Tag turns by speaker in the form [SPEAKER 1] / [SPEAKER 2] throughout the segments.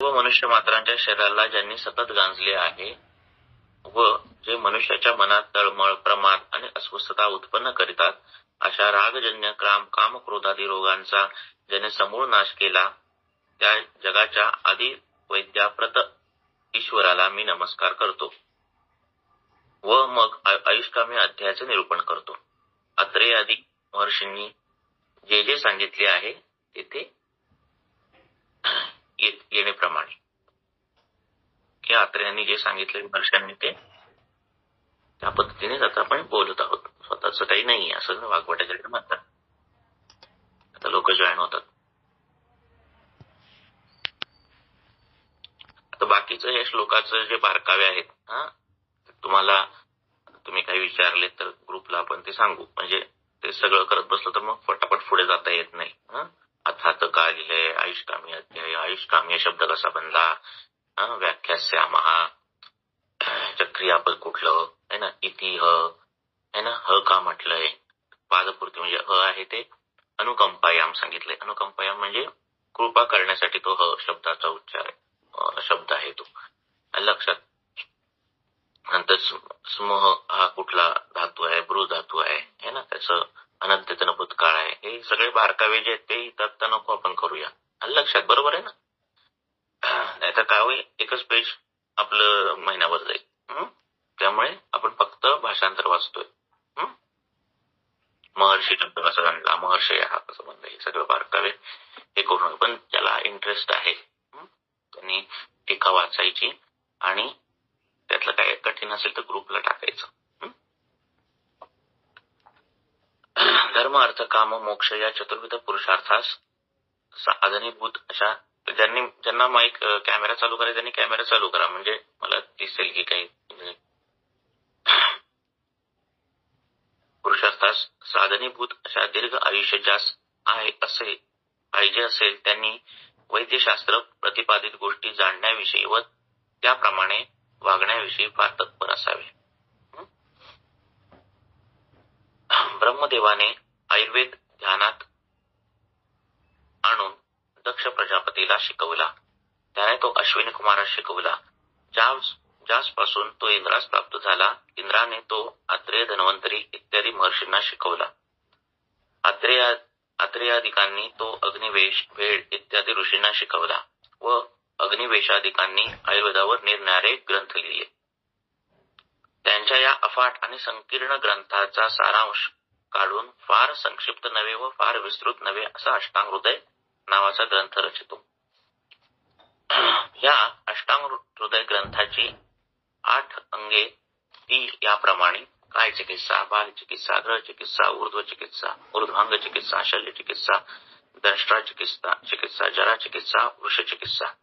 [SPEAKER 1] व मनुष्य मात्रांच्या शरीराला ज्यांनी सतत गांजले आहे व जे मनुष्याच्या मनात तळमळ, प्रमाद आणि अस्वस्थता उत्पन्न करीतात, अशा रागजन्य काम, क्रोधादी रोगांचा ज्याने समूळ नाश केला, त्या जगाच्या आदी वैद्याप्रत ईश्वराला मी नमस्कार करतो व मग आयुष्कामी अध्यायाचे निरूपण करतो. अत्रेय आदी महर्षींनी जे जे सांगितले आहे तेथे येण्याप्रमाणे, की अत्रेयांनी जे सांगितले महर्षांनी ते त्या पद्धतीनेच आता आपण बोलत आहोत. स्वतःच काही नाहीये असं वाघवाट्याकडे म्हणतात. आता लोक जॉईन होतात. आता बाकीचं या श्लोकाचं जे बारकावे आहेत तुम्ही काही विचारले तर ग्रुपला आपण ते सांगू. म्हणजे ते सगळं करत बसलो तर मग फटाफट पुढे जाता येत नाही. अर्थात काय लिहिलंय, आयुष्कामी अध्याय, आयुष्कामी शब्द कसा बनला, व्याख्यास्या महा, क्रियापद कुठलं आहे ना, इति है ना, ह का म्हटलंय, पादपूर्ती म्हणजे आहे ते अनुकंपायाम सांगितलंय. अनुकंपायाम म्हणजे कृपा करण्यासाठी तो ह शब्दाचा उच्चार शब्द आहे तो लक्षात. नंतर स्मह हा कुठला धातू आहे, बृ धातू आहे ना, त्याचं अनद्यतन भूतकाळ आहे. हे सगळे बारकावे जे आहेत ते आता नको आपण करूया. लक्षात बरोबर आहे ना. नाहीतर काय होईल, एकच पेज आपलं महिनाभर जाईल. त्यामुळे आपण फक्त भाषांतर वाचतोय. महर्षी शब्द कसा आणला, महर्षी हा कसं बनला, हे सगळं बारकावे हे करून. पण ज्याला इंटरेस्ट आहे त्यांनी टीका वाचायची आणि त्यातलं काय कठीण असेल तर ग्रुपला टाकायचं. धर्म, अर्थ, काम, मोक्ष या चतुर्विध पुरुषार्थास साधनीभूत अशा ज्यांना माईक कॅमेरा चालू करायचा त्यांनी कॅमेरा चालू करा, म्हणजे मला दिसेल की काही. पुरुषार्थास साधनीभूत अशा दीर्घ आयुष्य ज्यास आहे असे पाहिजे असेल त्यांनी वैद्यशास्त्र प्रतिपादित गोष्टी जाणण्याविषयी व त्याप्रमाणे वागण्याविषयी फार तत्पर असावे. ब्रह्मदेवाने आयुर्वेद ध्यानात आणून दक्ष प्रजापतीला शिकवला. त्याने तो अश्विनी कुमारास शिकवला. ज्यापासून तो इंद्रास प्राप्त झाला. इंद्राने तो अत्रेय, धन्वंतरी इत्यादी महर्षींना शिकवला. अत्रेयादिकांनी तो अग्निवेश, वेळ इत्यादी ऋषींना शिकवला व अग्निवेशादिकांनी आयुर्वेदावर निरनिराळे ग्रंथ लिहिले. त्यांच्या या अफाट आणि संकीर्ण ग्रंथाचा सारांश काढून फार संक्षिप्त नव्हे व फार विस्तृत नव्हे असा अष्टांगहृदय नावाचा ग्रंथ रचितो. या अष्टांगहृदय ग्रंथाची 8 अंगे ती याप्रमाणे: काय चिकित्सा, बाल चिकित्सा, ग्रह चिकित्सा, ऊर्ध्व चिकित्सा, ऊर्ध्वांग चिकित्सा, शल्य चिकित्सा, दंष्ट्रा चिकित्सा, जरा चिकित्सा, वृष चिकित्सा,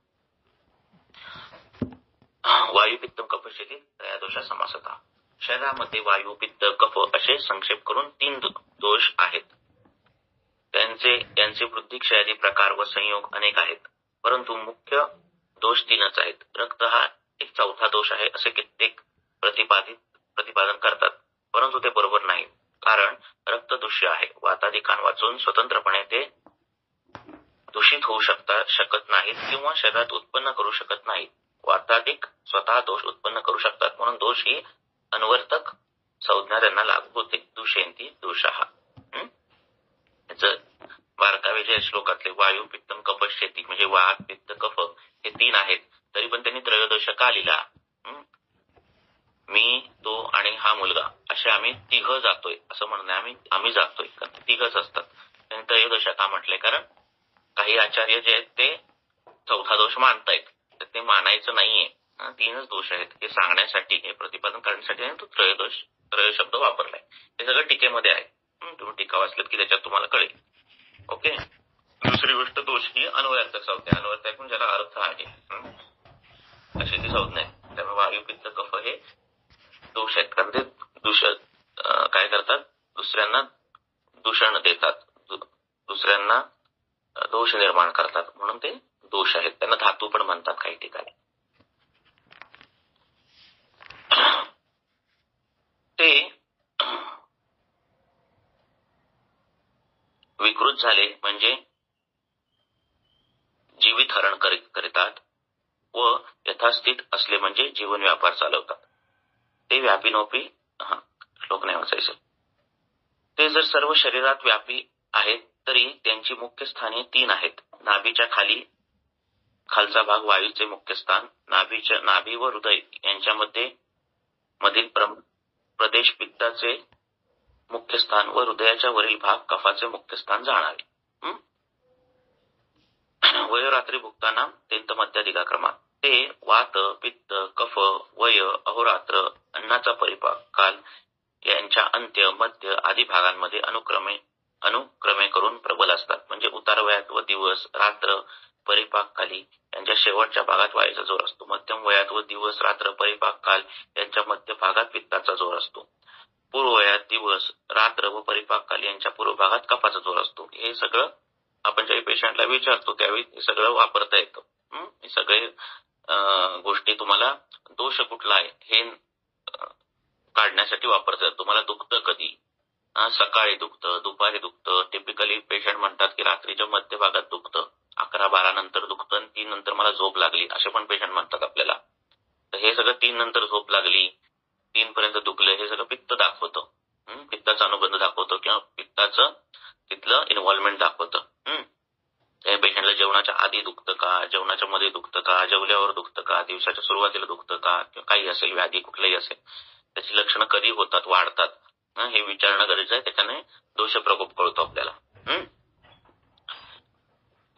[SPEAKER 1] वायू, पित्त, कफ, शेती, त्रयोदशा समासता. शरीरामध्ये वायू, पित्त, कफ असे संक्षेप करून 3 दोष आहेत. त्यांचे वृद्धी, क्षयादी प्रकार व संयोग अनेक आहेत, परंतु मुख्य दोष 3च आहेत. रक्त हा एक 4था दोष आहे असे कित्येक प्रतिपादन करतात, परंतु ते बरोबर नाही. कारण रक्त दूष्य आहे. वातादिकां वाचून स्वतंत्रपणे ते दूषित होऊ शकत नाहीत किंवा शरीरात उत्पन्न करू शकत नाहीत. वातादिक स्वतः दोष उत्पन्न करू शकतात, म्हणून दोष ही अन्वर्तक संज्ञा त्यांना लागू होते. दूषयंती दोषः. याचं बारकावे जे श्लोकातले वायू, पित्त, कफ, शेती म्हणजे वात, पित्त, कफ हे 3 आहेत, तरी पण त्यांनी त्रयोदश का लिहिला? मी, तो आणि हा मुलगा असे आम्ही 3 जातोय असं म्हणणं, आम्ही जातोय, कारण 3च असतात. त्यांनी त्रयोदश का म्हटलंय? कारण काही आचार्य जे आहेत ते 4था दोष मानतायत, तर ते मानायचं नाहीये. 3च दोष आहेत हे सांगण्यासाठी, हे प्रतिपादन करण्यासाठी तो त्रय शब्द वापरलाय. हे सगळं टीकेमध्ये आहे. तुम्ही टीका वाचलं की त्याच्यात तुम्हाला कळेल. ओके. दुसरी गोष्ट, दोष ही अन्वयार्थक संज्ञा. अन्वयार्थक म्हणजे ज्याला अर्थ आहे अशी ती संज्ञा आहे. त्यामुळे वायू, पित्त, कफ हे दोष आहेत, कारण ते काय करतात? दुसऱ्यांना दूषण देतात, दुसऱ्यांना दोष निर्माण करतात, म्हणून ते दोष आहेत. त्यांना धातू पण म्हणतात काही ठिकाणी. ते विकृत झाले म्हणजे जीवित हरण करीतात, व यथास्थित असले म्हणजे जीवन व्यापार चालवतात. ते व्यापीनोपी श्लोक नाही वाचायचे. ते जर सर्व शरीरात व्यापी आहेत तरी त्यांची मुख्य स्थाने 3 आहेत. नाभीच्या खालचा भाग वायूचे मुख्य स्थान, नाभी व हृदय यांच्यामध्ये मधील प्रदेश पित्ताचे मुख्य स्थान व हृदयाच्या वरील भाग कफाचे मुख्य स्थान जाणावे. वयोरात्री भुक्ताना तेंत मध्याधिका ते वात, पित्त, कफ, वय, अहोरात्र, अन्नाचा परिपाक काल यांच्या अंत्य, मध्य आदी भागांमध्ये अनुक्रमे करून प्रबल असतात. म्हणजे उतार वयात व दिवस, रात्र, परिपाक काली यांच्या शेवटच्या भागात वायूचा जोर असतो. मध्यम वयात व दिवस, रात्र, परिपाक काल यांच्या मध्य भागात पित्ताचा जोर असतो. पूर्व वयात दिवस, रात्र व परिपाक काल यांच्या पूर्व भागात कफाचा जोर असतो. हे सगळं आपण ज्यावेळी पेशंटला विचारतो त्यावेळी हे सगळं वापरता येतं. हे सगळे गोष्टी तुम्हाला दोष कुठला आहे हे काढण्यासाठी वापरता येतं. तुम्हाला दुखतं कधी, सकाळी दुखतं, दुपारी दुखतं. टिपिकली पेशंट म्हणतात की रात्रीच्या मध्य भागात दुखतं, 11-12 नंतर दुखतं आणि 3 नंतर मला झोप लागली असे पण पेशंट म्हणतात आपल्याला. तर हे सगळं 3 नंतर झोप लागली, 3 पर्यंत दुखलं, हे सगळं पित्त दाखवतं. पित्ताचा अनुबंध दाखवतो किंवा पित्ताचं तिथलं इन्व्हॉल्वमेंट दाखवतं. त्या पेशंटला जेवणाच्या आधी दुखतं का, जेवणाच्या मध्ये दुखतं का, जेवल्यावर दुखतं का, दिवसाच्या सुरुवातीला दुखतं का, किंवा काही असेल व्याधी कुठलंही असेल, त्याची लक्षणं कधी होतात, वाढतात, हे विचारणं गरजेचं आहे. त्याच्याने दोष प्रकोप कळतो आपल्याला.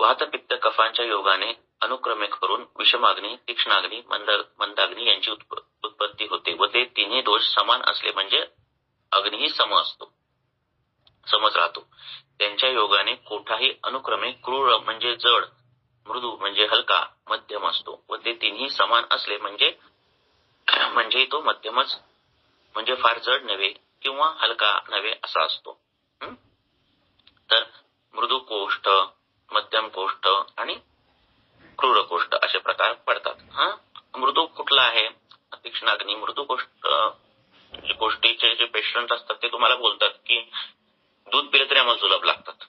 [SPEAKER 1] वात पित्त कफांच्या योगाने अनुक्रमे करून विषमाग्नी, तीक्ष्णाग्नी, मंदाग्नी यांची उत्पत्ती होते व ते तिन्ही दोष समान असले म्हणजे अग्नीही समच राहतो. त्यांच्या योगाने कोठाही अनुक्रमे क्रूर म्हणजे जड, मृदू म्हणजे हलका, मध्यम असतो व ते तिन्ही समान असले म्हणजे तो मध्यमच, म्हणजे फार जड नव्हे किंवा हलका नव्हे असा असतो. तर मृदू कोष्ठ, मध्यम कोष्ठ आणि क्रूर कोष्ठ असे प्रकार पडतात. मृदू कुठला आहे? तीक्ष्णाग्नी. मृदू कोष्टीचे जे पेशंट असतात ते तुम्हाला बोलतात की दूध पिलं तरी आम्हाला जुलाब लागतात.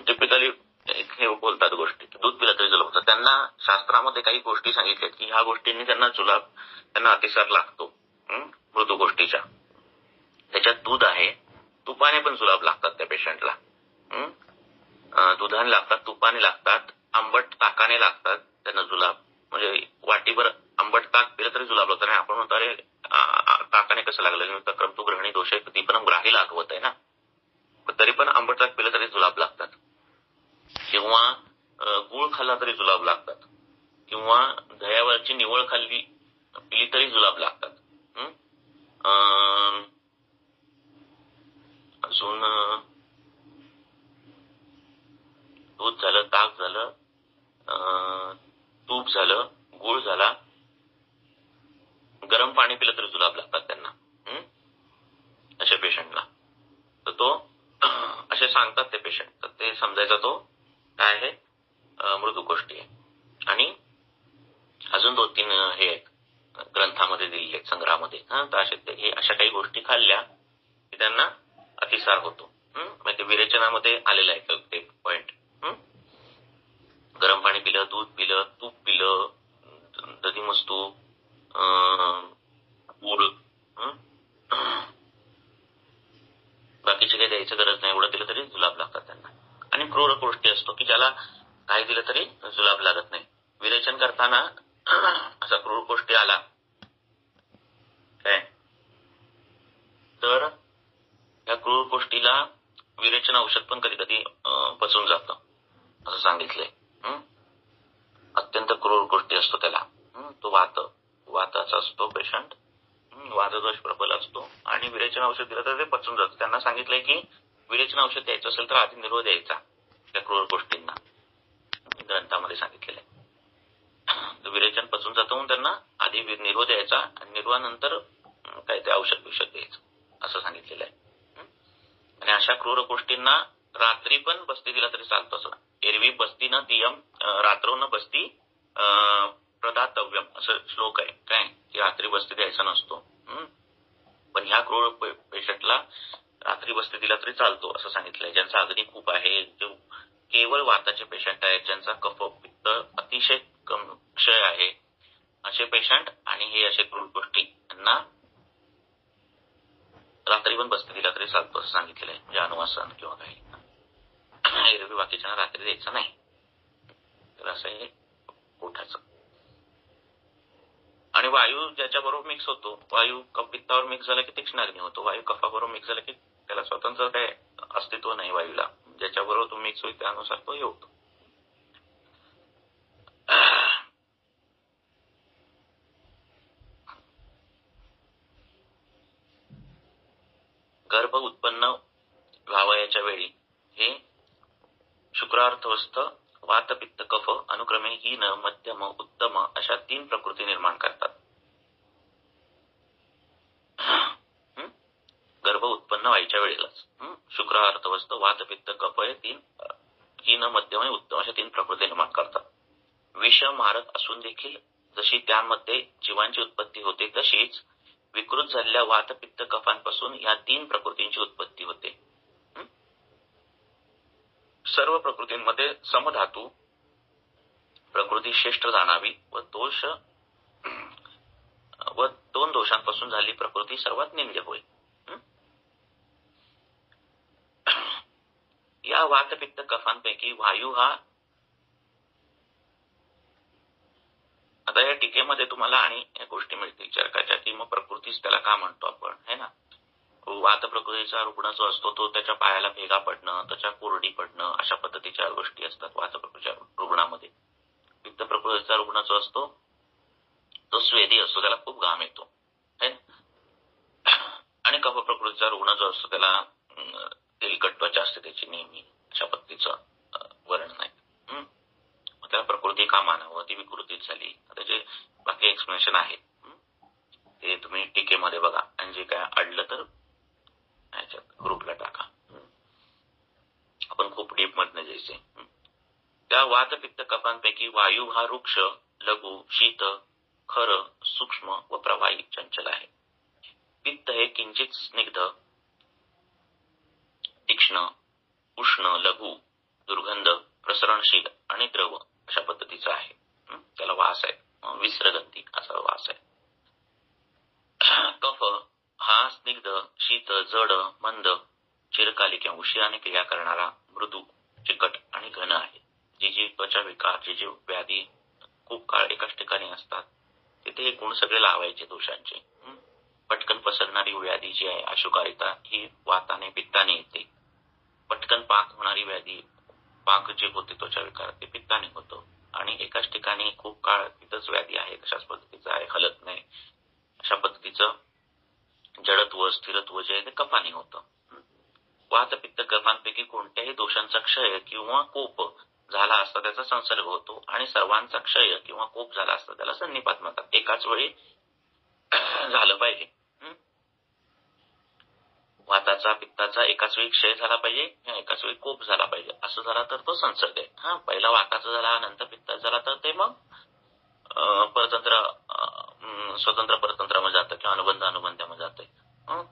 [SPEAKER 1] टिपिकली हे बोलतात गोष्टी, दूध पिलं तरी जुलाब होतात. त्यांना शास्त्रामध्ये काही गोष्टी सांगितल्यात की ह्या गोष्टींनी त्यांना अतिसार लागतो. मृदू गोष्टीच्या त्याच्यात दूध आहे, तुपाने पण जुलाब लागतात त्या पेशंटला. दुधाने लागतात, तुपाने लागतात, आंबट ताकाने लागतात त्यांना जुलाब. म्हणजे वाटीभर आंबट ताक पिलं तरी जुलाब लागतात. आपण म्हणतो अरे ताकाने कसं लागलं, क्रमतू ग्रहणी दोष आहे, ती पण ग्राही लागवत आहे ना, तरी पण आंबट ताक पिलं तरी जुलाब लागतात. किंवा गुळ खाल्ला तरी जुलाब लागतात, किंवा दह्यावरची निवळ पिली तरी जुलाब लागतात. अजून दूध झालं, ताक झालं, तूप झालं, गुळ झाला, गरम पाणी पिलं तरी जुलाब लागतात त्यांना, अशा पेशंटला. तर तो असे सांगतात ते पेशंट, तर ते समजायचा तो काय आहे, मृदू गोष्टी आहे. आणि अजून 2-3 हे आहेत ग्रंथामध्ये दिलेले संग्रहामध्ये. तर अशा काही गोष्टी खाल्ल्या की त्यांना अतिसार होतो. म्हणजे विरेचनामध्ये आलेला आहे ते पॉइंट. गरम पाणी पिलं, दूध पिलं, तूप पिलं, दधीमस्तू, गुळ, बाकीचे काही द्यायचं गरज नाही, एवढं दिलं तरी जुलाब लागतात त्यांना. आणि क्रूर गोष्टी असतो की ज्याला काही दिलं तरी जुलाब लागत नाही. विरेचन करताना असा क्रूर गोष्टी आला काय, तर या क्रूर गोष्टीला विरेचन औषध पण कधी कधी पचून जातं असं सांगितलंय. अत्यंत क्रूर गोष्टी असतो त्याला. तो वाताचा असतो पेशंट, वातदोष प्रबल असतो आणि विरेचन औषध दिलं तर ते पचून जातं. त्यांना सांगितलंय की विरेचन औषध द्यायचं असेल तर आधी निर्व द्यायचा त्या क्रूर गोष्टींना, ग्रंथामध्ये सांगितलेलं आहे. तर विरेचन पचून जातं म्हणून त्यांना आधी निर्व द्यायचा आणि निर्वानंतर काय ते औषध द्यायचं असं सांगितलेलं आहे. आणि अशा क्रूर गोष्टींना रात्री पण बस्ती दिला तरी चालतो. असं एरवी बस्ती न दियम रात्रो न बस्ती प्रदातव्यम असं श्लोक आहे काय, की रात्री बस्ती द्यायचा नसतो. पण ह्या क्रूर पेशंटला रात्री बस्ती दिला तरी चालतो असं सांगितलंय. ज्यांचा अग्नी खूप आहे, जो केवळ वाताचे पेशंट आहेत, ज्यांचा कफ पित्त अतिशय क्षय आहे, हार्टचे पेशंट आणि हे असे क्रूर गोष्टी यांना रात्री पण बसते दिला तरी चालतो असं सांगितलेलं आहे, म्हणजे अनुवासन किंवा काही एरवी बाकीच्या रात्री द्यायचं नाही. तर असं हे पोटाचं. आणि वायू ज्याच्याबरोबर मिक्स होतो, वायू पित्तावर मिक्स झाला की तीक्ष्णाग्नी होतो, वायू कफाबरोबर मिक्स झाला की त्याला स्वतंत्र काय अस्तित्व नाही वायूला, ज्याच्याबरोबर तो मिक्स होईल त्यानुसार तो हे होतो. गर्भ उत्पन्न व्हावयाच्या वेळी हे शुक्रार्थवस्थ वात पित्त कफ अनुक्रमे हीन मध्यम उत्तम अशा 3 प्रकृती निर्माण करतात. गर्भ उत्पन्न व्हायच्या वेळेलाच शुक्रार्थवस्थ वात पित्त कफ हे 3 हीन मध्यम आणि उत्तम अशा 3 प्रकृती निर्माण करतात. विष मारक असून देखील जशी त्यामध्ये जीवांची उत्पत्ती होते तशीच विकृत झालेल्या वात पित्त कफांपासून या 3 प्रकृतींची उत्पत्ती होते. सर्व प्रकृतींमध्ये समधातू प्रकृती श्रेष्ठ जाणावी व दोन दोषांपासून झालेली प्रकृती सर्वात निंद्य होय. या वात पित्त कफांपैकी वायू हा, आता या टीकेमध्ये तुम्हाला आणि या गोष्टी मिळतील चरकाच्या की मग प्रकृतीच त्याला का म्हणतो आपण, है ना. वात प्रकृतीचा रुग्ण जो असतो तो त्याच्या पायाला भेगा पडणं, त्याच्या कोरडी पडणं अशा पद्धतीच्या गोष्टी असतात वात प्रकृतीच्या रुग्णामध्ये. पित्त प्रकृतीचा रुग्ण जो असतो तो स्वेदी असतो, त्याला खूप घाम येतो, है ना. आणि कफ प्रकृतीचा रुग्ण जो असतो त्याला तेलकट त्वचा असते त्याची नेहमी, अशा पद्धतीचं वर्णन आहे. त्याला प्रकृती का मानावं, ती विकृतीत झाली, त्याचे बाकी एक्सप्लेनेशन आहे, ते तुम्ही टीकेमध्ये बघा. आणि जे काय अडलं तर ग्रुपला टाका, आपण खूप डीप मधनं जायचे. त्या वात पित्त कफांपैकी वायू हा वृक्ष, लघु, शीत, खर, सूक्ष्म व प्रवाही चंचल आहे. पित्त हे किंचित स्निग्ध, तीक्ष्ण, उष्ण, लघु, दुर्गंध, प्रसरणशील आणि द्रव अशा पद्धतीचा आहे. त्याला वास आहे, विस्रगंधी असा वास आहे. कफ हा स्निग्ध, शीत, जड, मंद, चिरकाली किंवा उशिराने क्रिया करणारा, मृदू, चिकट आणि घन आहे. जी त्वचा विकार, जे व्याधी खूप काळ एकाच ठिकाणी असतात तिथे हे गुण सगळे लावायचे दोषांचे. पटकन पसरणारी व्याधी जी आहे अशुकारिता ही वाताने पित्ताने येते. पटकन पाक होणारी व्याधी, पाक जे होते त्वचा विकार ते पित्ताने होतं. आणि एकाच ठिकाणी खूप काळ तिथंच व्याधी आहे तशाच पद्धतीचं आहे, हलत नाही, अशा पद्धतीचं जडत्व, स्थिरत्व जे आहे ते कफाने होतं. वात पित्त कफांपैकी कोणत्याही दोषांचा क्षय किंवा कोप झाला असता त्याचा संसर्ग होतो आणि सर्वांचा क्षय किंवा कोप झाला असता त्याला सन्निपात म्हणतात. एकाच वेळी झालं पाहिजे, वाताचा पित्ताचा एकाच वेळी क्षय झाला पाहिजे किंवा एकाच वेळी कोप झाला पाहिजे. असं झाला तर तो संसर्ग आहे. पहिला वाताचा झाला नंतर पित्ताचा झाला तर ते मग स्वतंत्र परतंत्रामध्ये जातं किंवा अनुबंधामध्ये जाते.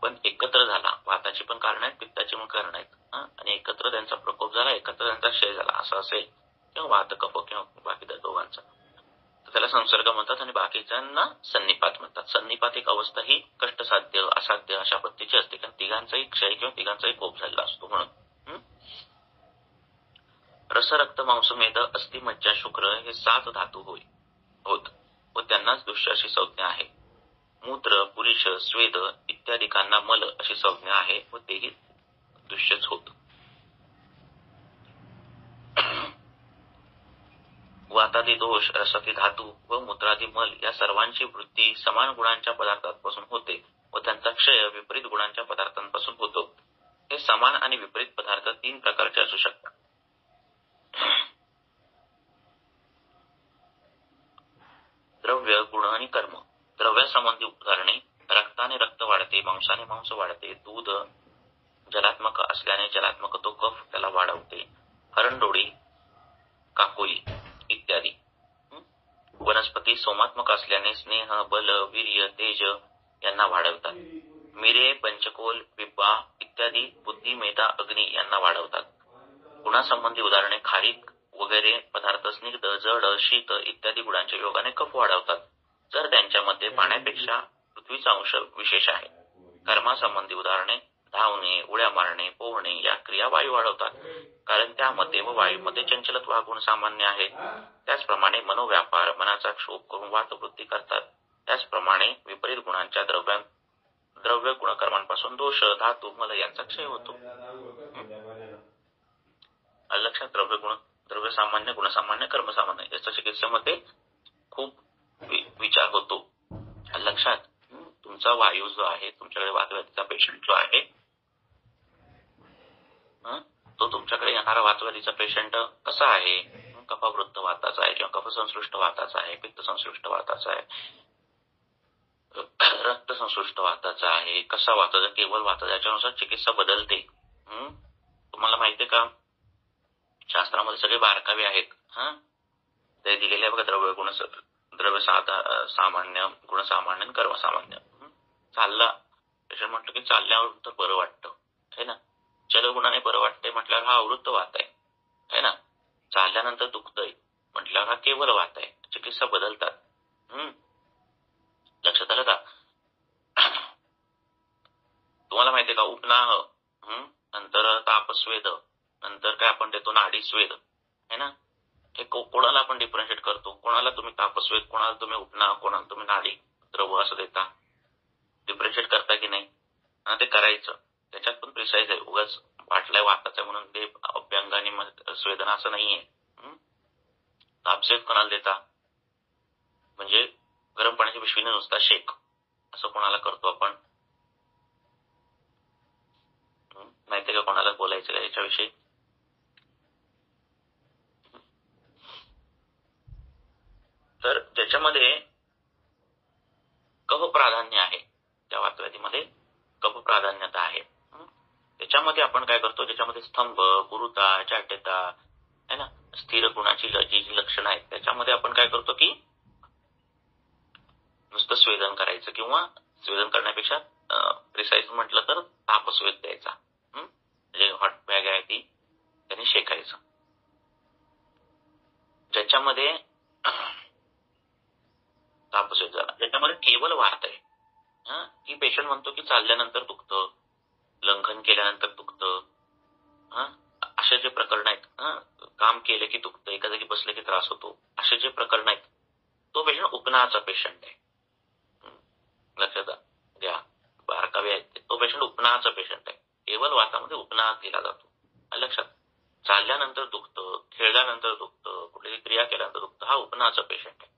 [SPEAKER 1] पण एकत्र झाला, वाताची पण कारण आहेत, पित्ताची पण कारण आहेत, आणि एकत्र त्यांचा प्रकोप झाला, एकत्र त्यांचा क्षय झाला असं असेल किंवा वात कफ किंवा बाकी त्या दोघांचा, तर त्याला संसर्ग म्हणतात. आणि बाकीच्यांना सन्निपात म्हणतात. सन्निपात एक अवस्था ही कष्टसाध्य, असाध्य अशा पद्धतीची असते, कारण तिघांचाही क्षय किंवा तिघांचाही कोप झालेला असतो म्हणून. रस, रक्त, मांसमेध, अस्थि, मज्जा, शुक्र हे 7 धातू होत व त्यांनाच दुष्य अशी संज्ञा आहे. मूत्र, पुरुष, स्वेद इत्यादिकांना मल अशी संज्ञा आहे व तेही दुष्यच होत. वातादी दोष, रसादी धातू व मूत्रादी मल या सर्वांची वृत्ती समान गुणांच्या पदार्थांपासून होते व त्यांचा क्षय विपरीत गुणांच्या पदार्थांपासून होतो. हे समान आणि विपरीत पदार्थ 3 प्रकारचे असू शकतात. द्रव्य, गुण आणि कर्म. द्रव्यासंबंधी उदाहरणे: रक्ताने रक्त वाढते, मांसाने मांस वाढते, दूध जलात्मक असल्याने जलात्मक तो कफ त्याला वाढवते, हरणडोळी, काकोली इत्यादी. वनस्पती सोमात्मक असल्याने स्नेह, बल, वीर्य, तेज यांना वाढवतात. मिरे, पंचकोल, बिब्बा इत्यादी बुद्धी, मेधा, अग्नी यांना वाढवतात. गुणासंबंधी उदाहरणे: खारीक वगैरे पदार्थ स्निग्ध, जड, शीत इत्यादी गुणांच्या योगाने कफ वाढवतात. जर यामध्ये पाण्यापेक्षा पृथ्वीचा अंश विशेष आहे. कर्मासंबंधी उदाहरणे धावणे, उड्या मारणे, पोहणे या क्रिया वायू वाढवतात, कारण त्यामध्ये व वायूमध्ये चंचलत्व हा गुण सामान्य आहे. त्याचप्रमाणे मनोव्यापार मनाचा क्षोभ करून वातवृत्ती करतात. त्याचप्रमाणे विपरीत गुणांच्या द्रव्य गुणकर्मांपासून दोष, धातू, मल यांचा क्षय होतो. लक्षात, द्रव्य सामान्य, गुणसामान्य, कर्मसामान्य याच्या चिकित्सेमध्ये खूप विचार होतो. लक्षात, तुमचा वायू जो आहे, तुमच्याकडे वातव्याधीचा पेशंट जो आहे, तो तुमच्याकडे येणारा वातव्याधीचा पेशंट कसा आहे? कफवृत्त वाताचा आहे किंवा कफसंसृष्ट वाताचा आहे, पित्त संसृष्ट वाताचा आहे, रक्त संसृष्ट वाताचा आहे, कसा वाताचा, केवळ वाताचा, याच्यानुसार चिकित्सा बदलते. तुम्हाला माहितीये का, शास्त्रामध्ये सगळे बारकावे आहेत. ते दिलेले आहे बघा, द्रव्य सामान्य, गुणसामान्य, कर्मसामान्य. चालला पेशंट म्हटलं की चालल्यावर तर बरं वाटतं, है ना. चलगुणाने बरं वाटतंय म्हटल्यावर हा अवृत्त वात आहे ना. चालल्यानंतर दुखतंय म्हटल्यावर हा केवळ वात आहे. चिकित्सा बदलतात. लक्षात आलं का? तुम्हाला माहितीये का, उपनाह, नंतर तापस्वेद, नंतर काय आपण देतो नाडीस्वेद, है ना. हे कोणाला आपण डिफरन्शिएट करतो, कोणाला तुम्ही तापस्वेद, कोणाला तुम्ही उपनाह, कोणाला तुम्ही नाडी द्रव असं देता, डिफरन्शिएट करता की नाही? ते करायचं. त्याच्यात पण प्रिसाईज आहे. उगाच वाटलाय वाताचा म्हणून ते अभ्यंगाने स्वेदना असं नाहीये. तापस्वेद कोणाला देता, म्हणजे गरम पाण्याच्या पिशवीने नुसता शेक, असं कोणाला करतो आपण? माहितीये का कोणाला बोलायचं का याच्याविषयी? तर ज्याच्यामध्ये कफ प्राधान्य आहे, त्या वातव्याधीमध्ये कफ प्राधान्यता आहे, त्याच्यामध्ये आपण काय करतो, ज्याच्यामध्ये स्तंभ, गुरुता, जाड्यता है ना, स्थिर गुणाची जी लक्षणं आहेत, त्याच्यामध्ये आपण काय करतो की नुसतं स्वेदन करायचं, किंवा स्वेदन करण्यापेक्षा प्रिसाईज म्हटलं तर तापस्वेद द्यायचा. म्हणजे हॉट बॅग आहे ती त्यांनी शेकायचं. ज्याच्यामध्ये तापस्वेद झाला, ज्याच्यामध्ये केवळ वात आहे, की पेशंट म्हणतो की चालल्यानंतर दुखतं, लंघन केल्यानंतर दुखतं, असे जे प्रकरण आहेत, काम केले की दुखतं, एका जागी बसले की त्रास होतो, असे जे प्रकरण आहेत, तो पेशंट उपनाहाचा पेशंट आहे. लक्षात घ्या, बारकावे आहेत, तो पेशंट उपनाहाचा पेशंट आहे. केवळ वातामध्ये उपनाह दिला जातो. लक्षात, चालल्यानंतर दुखतं, खेळल्यानंतर दुखतं, कुठली क्रिया केल्यानंतर दुखतं, हा उपनाहाचा पेशंट आहे.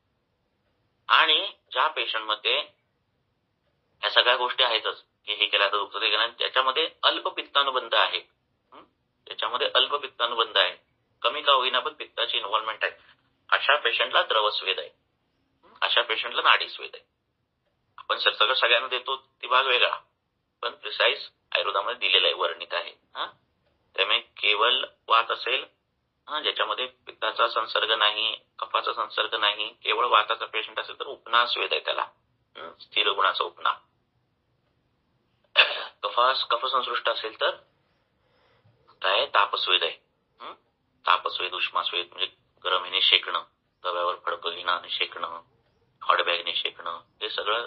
[SPEAKER 1] आणि ज्या पेशंटमध्ये ह्या सगळ्या गोष्टी आहेतच, की हे केल्यानंतर दुखतं, ते केल्यानंतर, त्याच्यामध्ये अल्प पित्तानुबंध आहे, त्याच्यामध्ये अल्प पित्तानुबंध आहे, कमी का होईना पण पित्ताची इन्व्हॉल्वमेंट आहे, अशा पेशंटला द्रवस्वेद आहे, अशा पेशंटला नाडीस्वेद आहे. आपण सगळं सगळ्यांना देतो ती भाग वेगळा, पण प्रिसाईज आयुर्वेदामध्ये दिलेला आहे, वर्णित आहे. त्यामुळे केवळ वात असेल, ज्याच्यामध्ये पित्ताचा संसर्ग नाही, कफाचा संसर्ग नाही, केवळ वाताचा पेशंट असेल तर उपनाह स्वेद आहे त्याला, स्थिर गुणाचा उपनाह. कफसंसृष्ट असेल तर काय, तापस्वेद आहे. तापस्वेद, उष्मास्वेद म्हणजे गरम येणे शेकणं, तव्यावर फडकं घेणं आणि शेकणं, हॉटबॅगने शेकणं, हे सगळं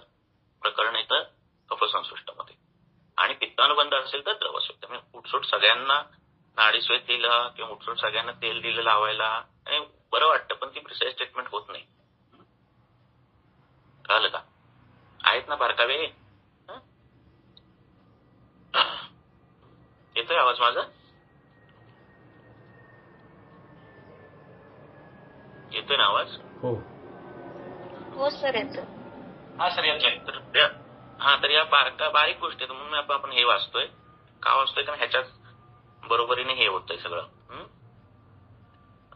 [SPEAKER 1] प्रकरण येतं कफसंसृष्टामध्ये. आणि पित्तानुबंध असेल तर द्रवस्वेद. त्यामुळे उठसूट सगळ्यांना नाडीस्वेद दिलं किंवा उठसूट सगळ्यांना तेल दिलं लावायला आणि बरं वाटतं, पण ती प्रिसाईज ट्रीटमेंट होत नाही. कळलं का? आहेत ना बारकावे? येतोय आवाज माझा? येतोय ना आवाज?
[SPEAKER 2] हो सर, येतो.
[SPEAKER 1] हा सर, येतोय. तर या बारीक गोष्टी आहेत, म्हणून आपण हे वाचतोय. का वाचतोय? कारण ह्याच्यात बरोबरीने हे होतंय सगळं,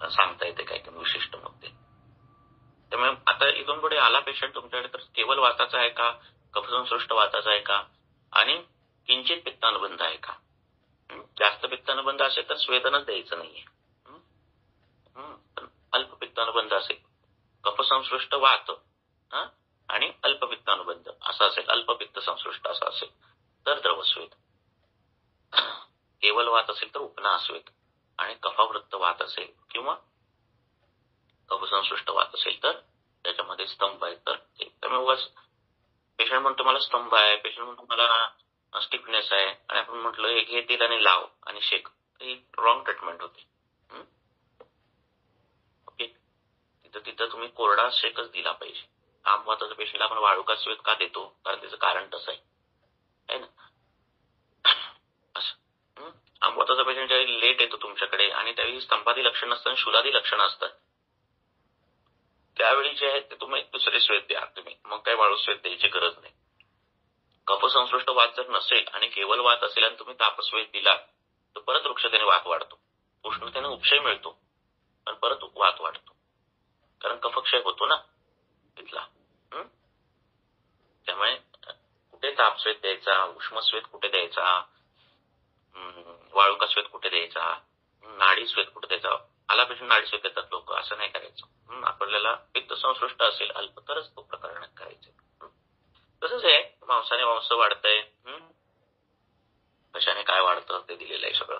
[SPEAKER 1] सांगता येते काय काय विशिष्ट मुद्दे. त्यामुळे आता इथून पुढे आला पेशंट तुमच्याकडे तर केवळ वाताचा आहे का, कफसंसृष्ट वाताचा आहे का, आणि किंचित पित्तानुबंध आहे का. जास्त पित्तानुबंध असेल तर स्वेदनच द्यायचं नाहीये. पण अल्प पित्तानुबंध असेल, कफसंसृष्ट वात आणि अल्प पित्तानुबंध असं असेल, अल्प पित्त संसृष्ट असं असेल तर द्रवस्वेद. केवळ वात असेल तर उपनास्वेद, आणि कफावृत्त वात असेल किंवा कफसंसृष्ट वात असेल तर त्याच्यामध्ये स्तंभ आहेत तर. त्यामुळे पेशंट म्हणतो मला स्तंभ आहे, पेशंट म्हणतो मला स्टिफनेस आहे, आणि आपण म्हटलं हे घे तेल आणि लाव आणि शेक, ही रॉंग ट्रीटमेंट होती. ओके, तिथं तुम्ही कोरडा शेकच दिला पाहिजे. आमवाताच्या पेशंटला आपण वाळूका स्वेत का देतो, कारण त्याचं कारण तसं आहे ना. असं आमवाताचा पेशंट ज्यावेळी लेट येतो तुमच्याकडे आणि त्यावेळी स्तंभादी लक्षण नसतं आणि शूलादी लक्षण असतात, त्यावेळी जे आहे ते तुम्ही दुसरे स्वेत द्या तुम्ही, मग काय वाळू स्वेत द्यायची गरज नाही. कफसंश्लिष्ट वात जर नसेल आणि केवळ वात असेल आणि तुम्ही तापस्वेत दिला तर परत वृक्षतेने वात वाढतो, उष्णतेने उपक्षय मिळतो, पण परत वात वाढतो, कारण कफक्षय होतो ना तिथला. त्यामुळे कुठे तापस्वेत द्यायचा, उष्मस्वेत कुठे द्यायचा, वाळुका स्वेत कुठे द्यायचा, नाडी स्वेत कुठे द्यायचा. आला पेशंट नाडी स्वेत देतात लोक, असं नाही करायचं. आपल्याला पित्त संश्लिष्ट असेल अल्प तरच तो प्रकरण करायचं. तसंच आहे, मांसाने मांस वाढतंय, कशाने काय वाढतं ते दिलेलं आहे सगळं.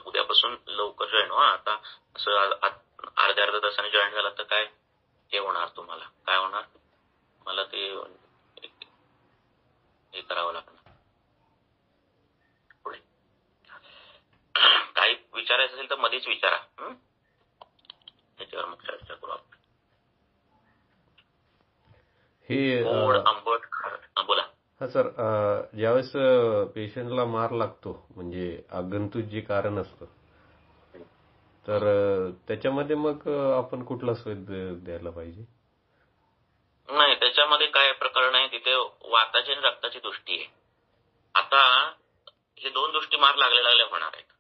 [SPEAKER 1] उद्यापासून लवकर जॉईन व्हा. आता असं अर्ध्या तासाने जॉईन झाला तर काय हे होणार, तुम्हाला काय होणार, मला ते हे करावं लागणार. पुढे काही विचारायचं असेल तर मध्येच विचारा, त्याच्यावर मग चर्चा करू आपण. गोड आंबट खारट, बोला.
[SPEAKER 3] हा सर, ज्यावेळेस पेशंटला मार लागतो म्हणजे आगंतुक जे कारण असतं, तर त्याच्यामध्ये मग आपण कुठला स्वेत द्यायला पाहिजे?
[SPEAKER 1] नाही, त्याच्यामध्ये काय प्रकरण आहे, तिथे वाताची आणि रक्ताची दृष्टी आहे. आता हे दोन दृष्टी मार लागले होणार आहेत.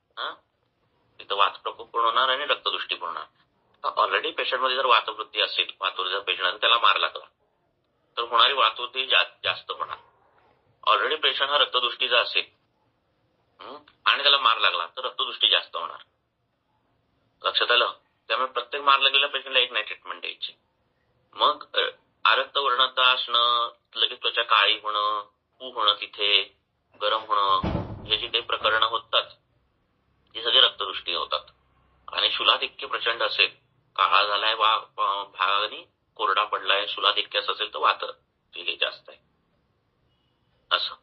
[SPEAKER 1] तिथं वात प्रकोप पण होणार आणि रक्तदृष्टी पण होणार. ऑलरेडी पेशंटमध्ये जर वातवृत्ती असेल, वातुर पेशंट त्याला मार लागला तर होणारी वातवृत्ती जास्त होणार. ऑलरेडी पेशंट हा रक्तदृष्टीचा असेल आणि त्याला मार लागला तर रक्तदृष्टी जास्त होणार. लक्षात आलं? त्यामुळे प्रत्येक मार लागलेल्या पेशंटला एक नाही ट्रीटमेंट द्यायची. मग आरक्त वर्णता असणं, लगेच त्वचा काळी होणं, पू होणं, तिथे गरम होणं, हे जे काही प्रकरणं होतात हे सगळे रक्तदृष्टी होतात. आणि शूलाधिक्य प्रचंड असेल, काळा झालाय भाग आणि कोरडा पडलाय, शूलाधिक्यास असेल तर वात जास्त आहे असं.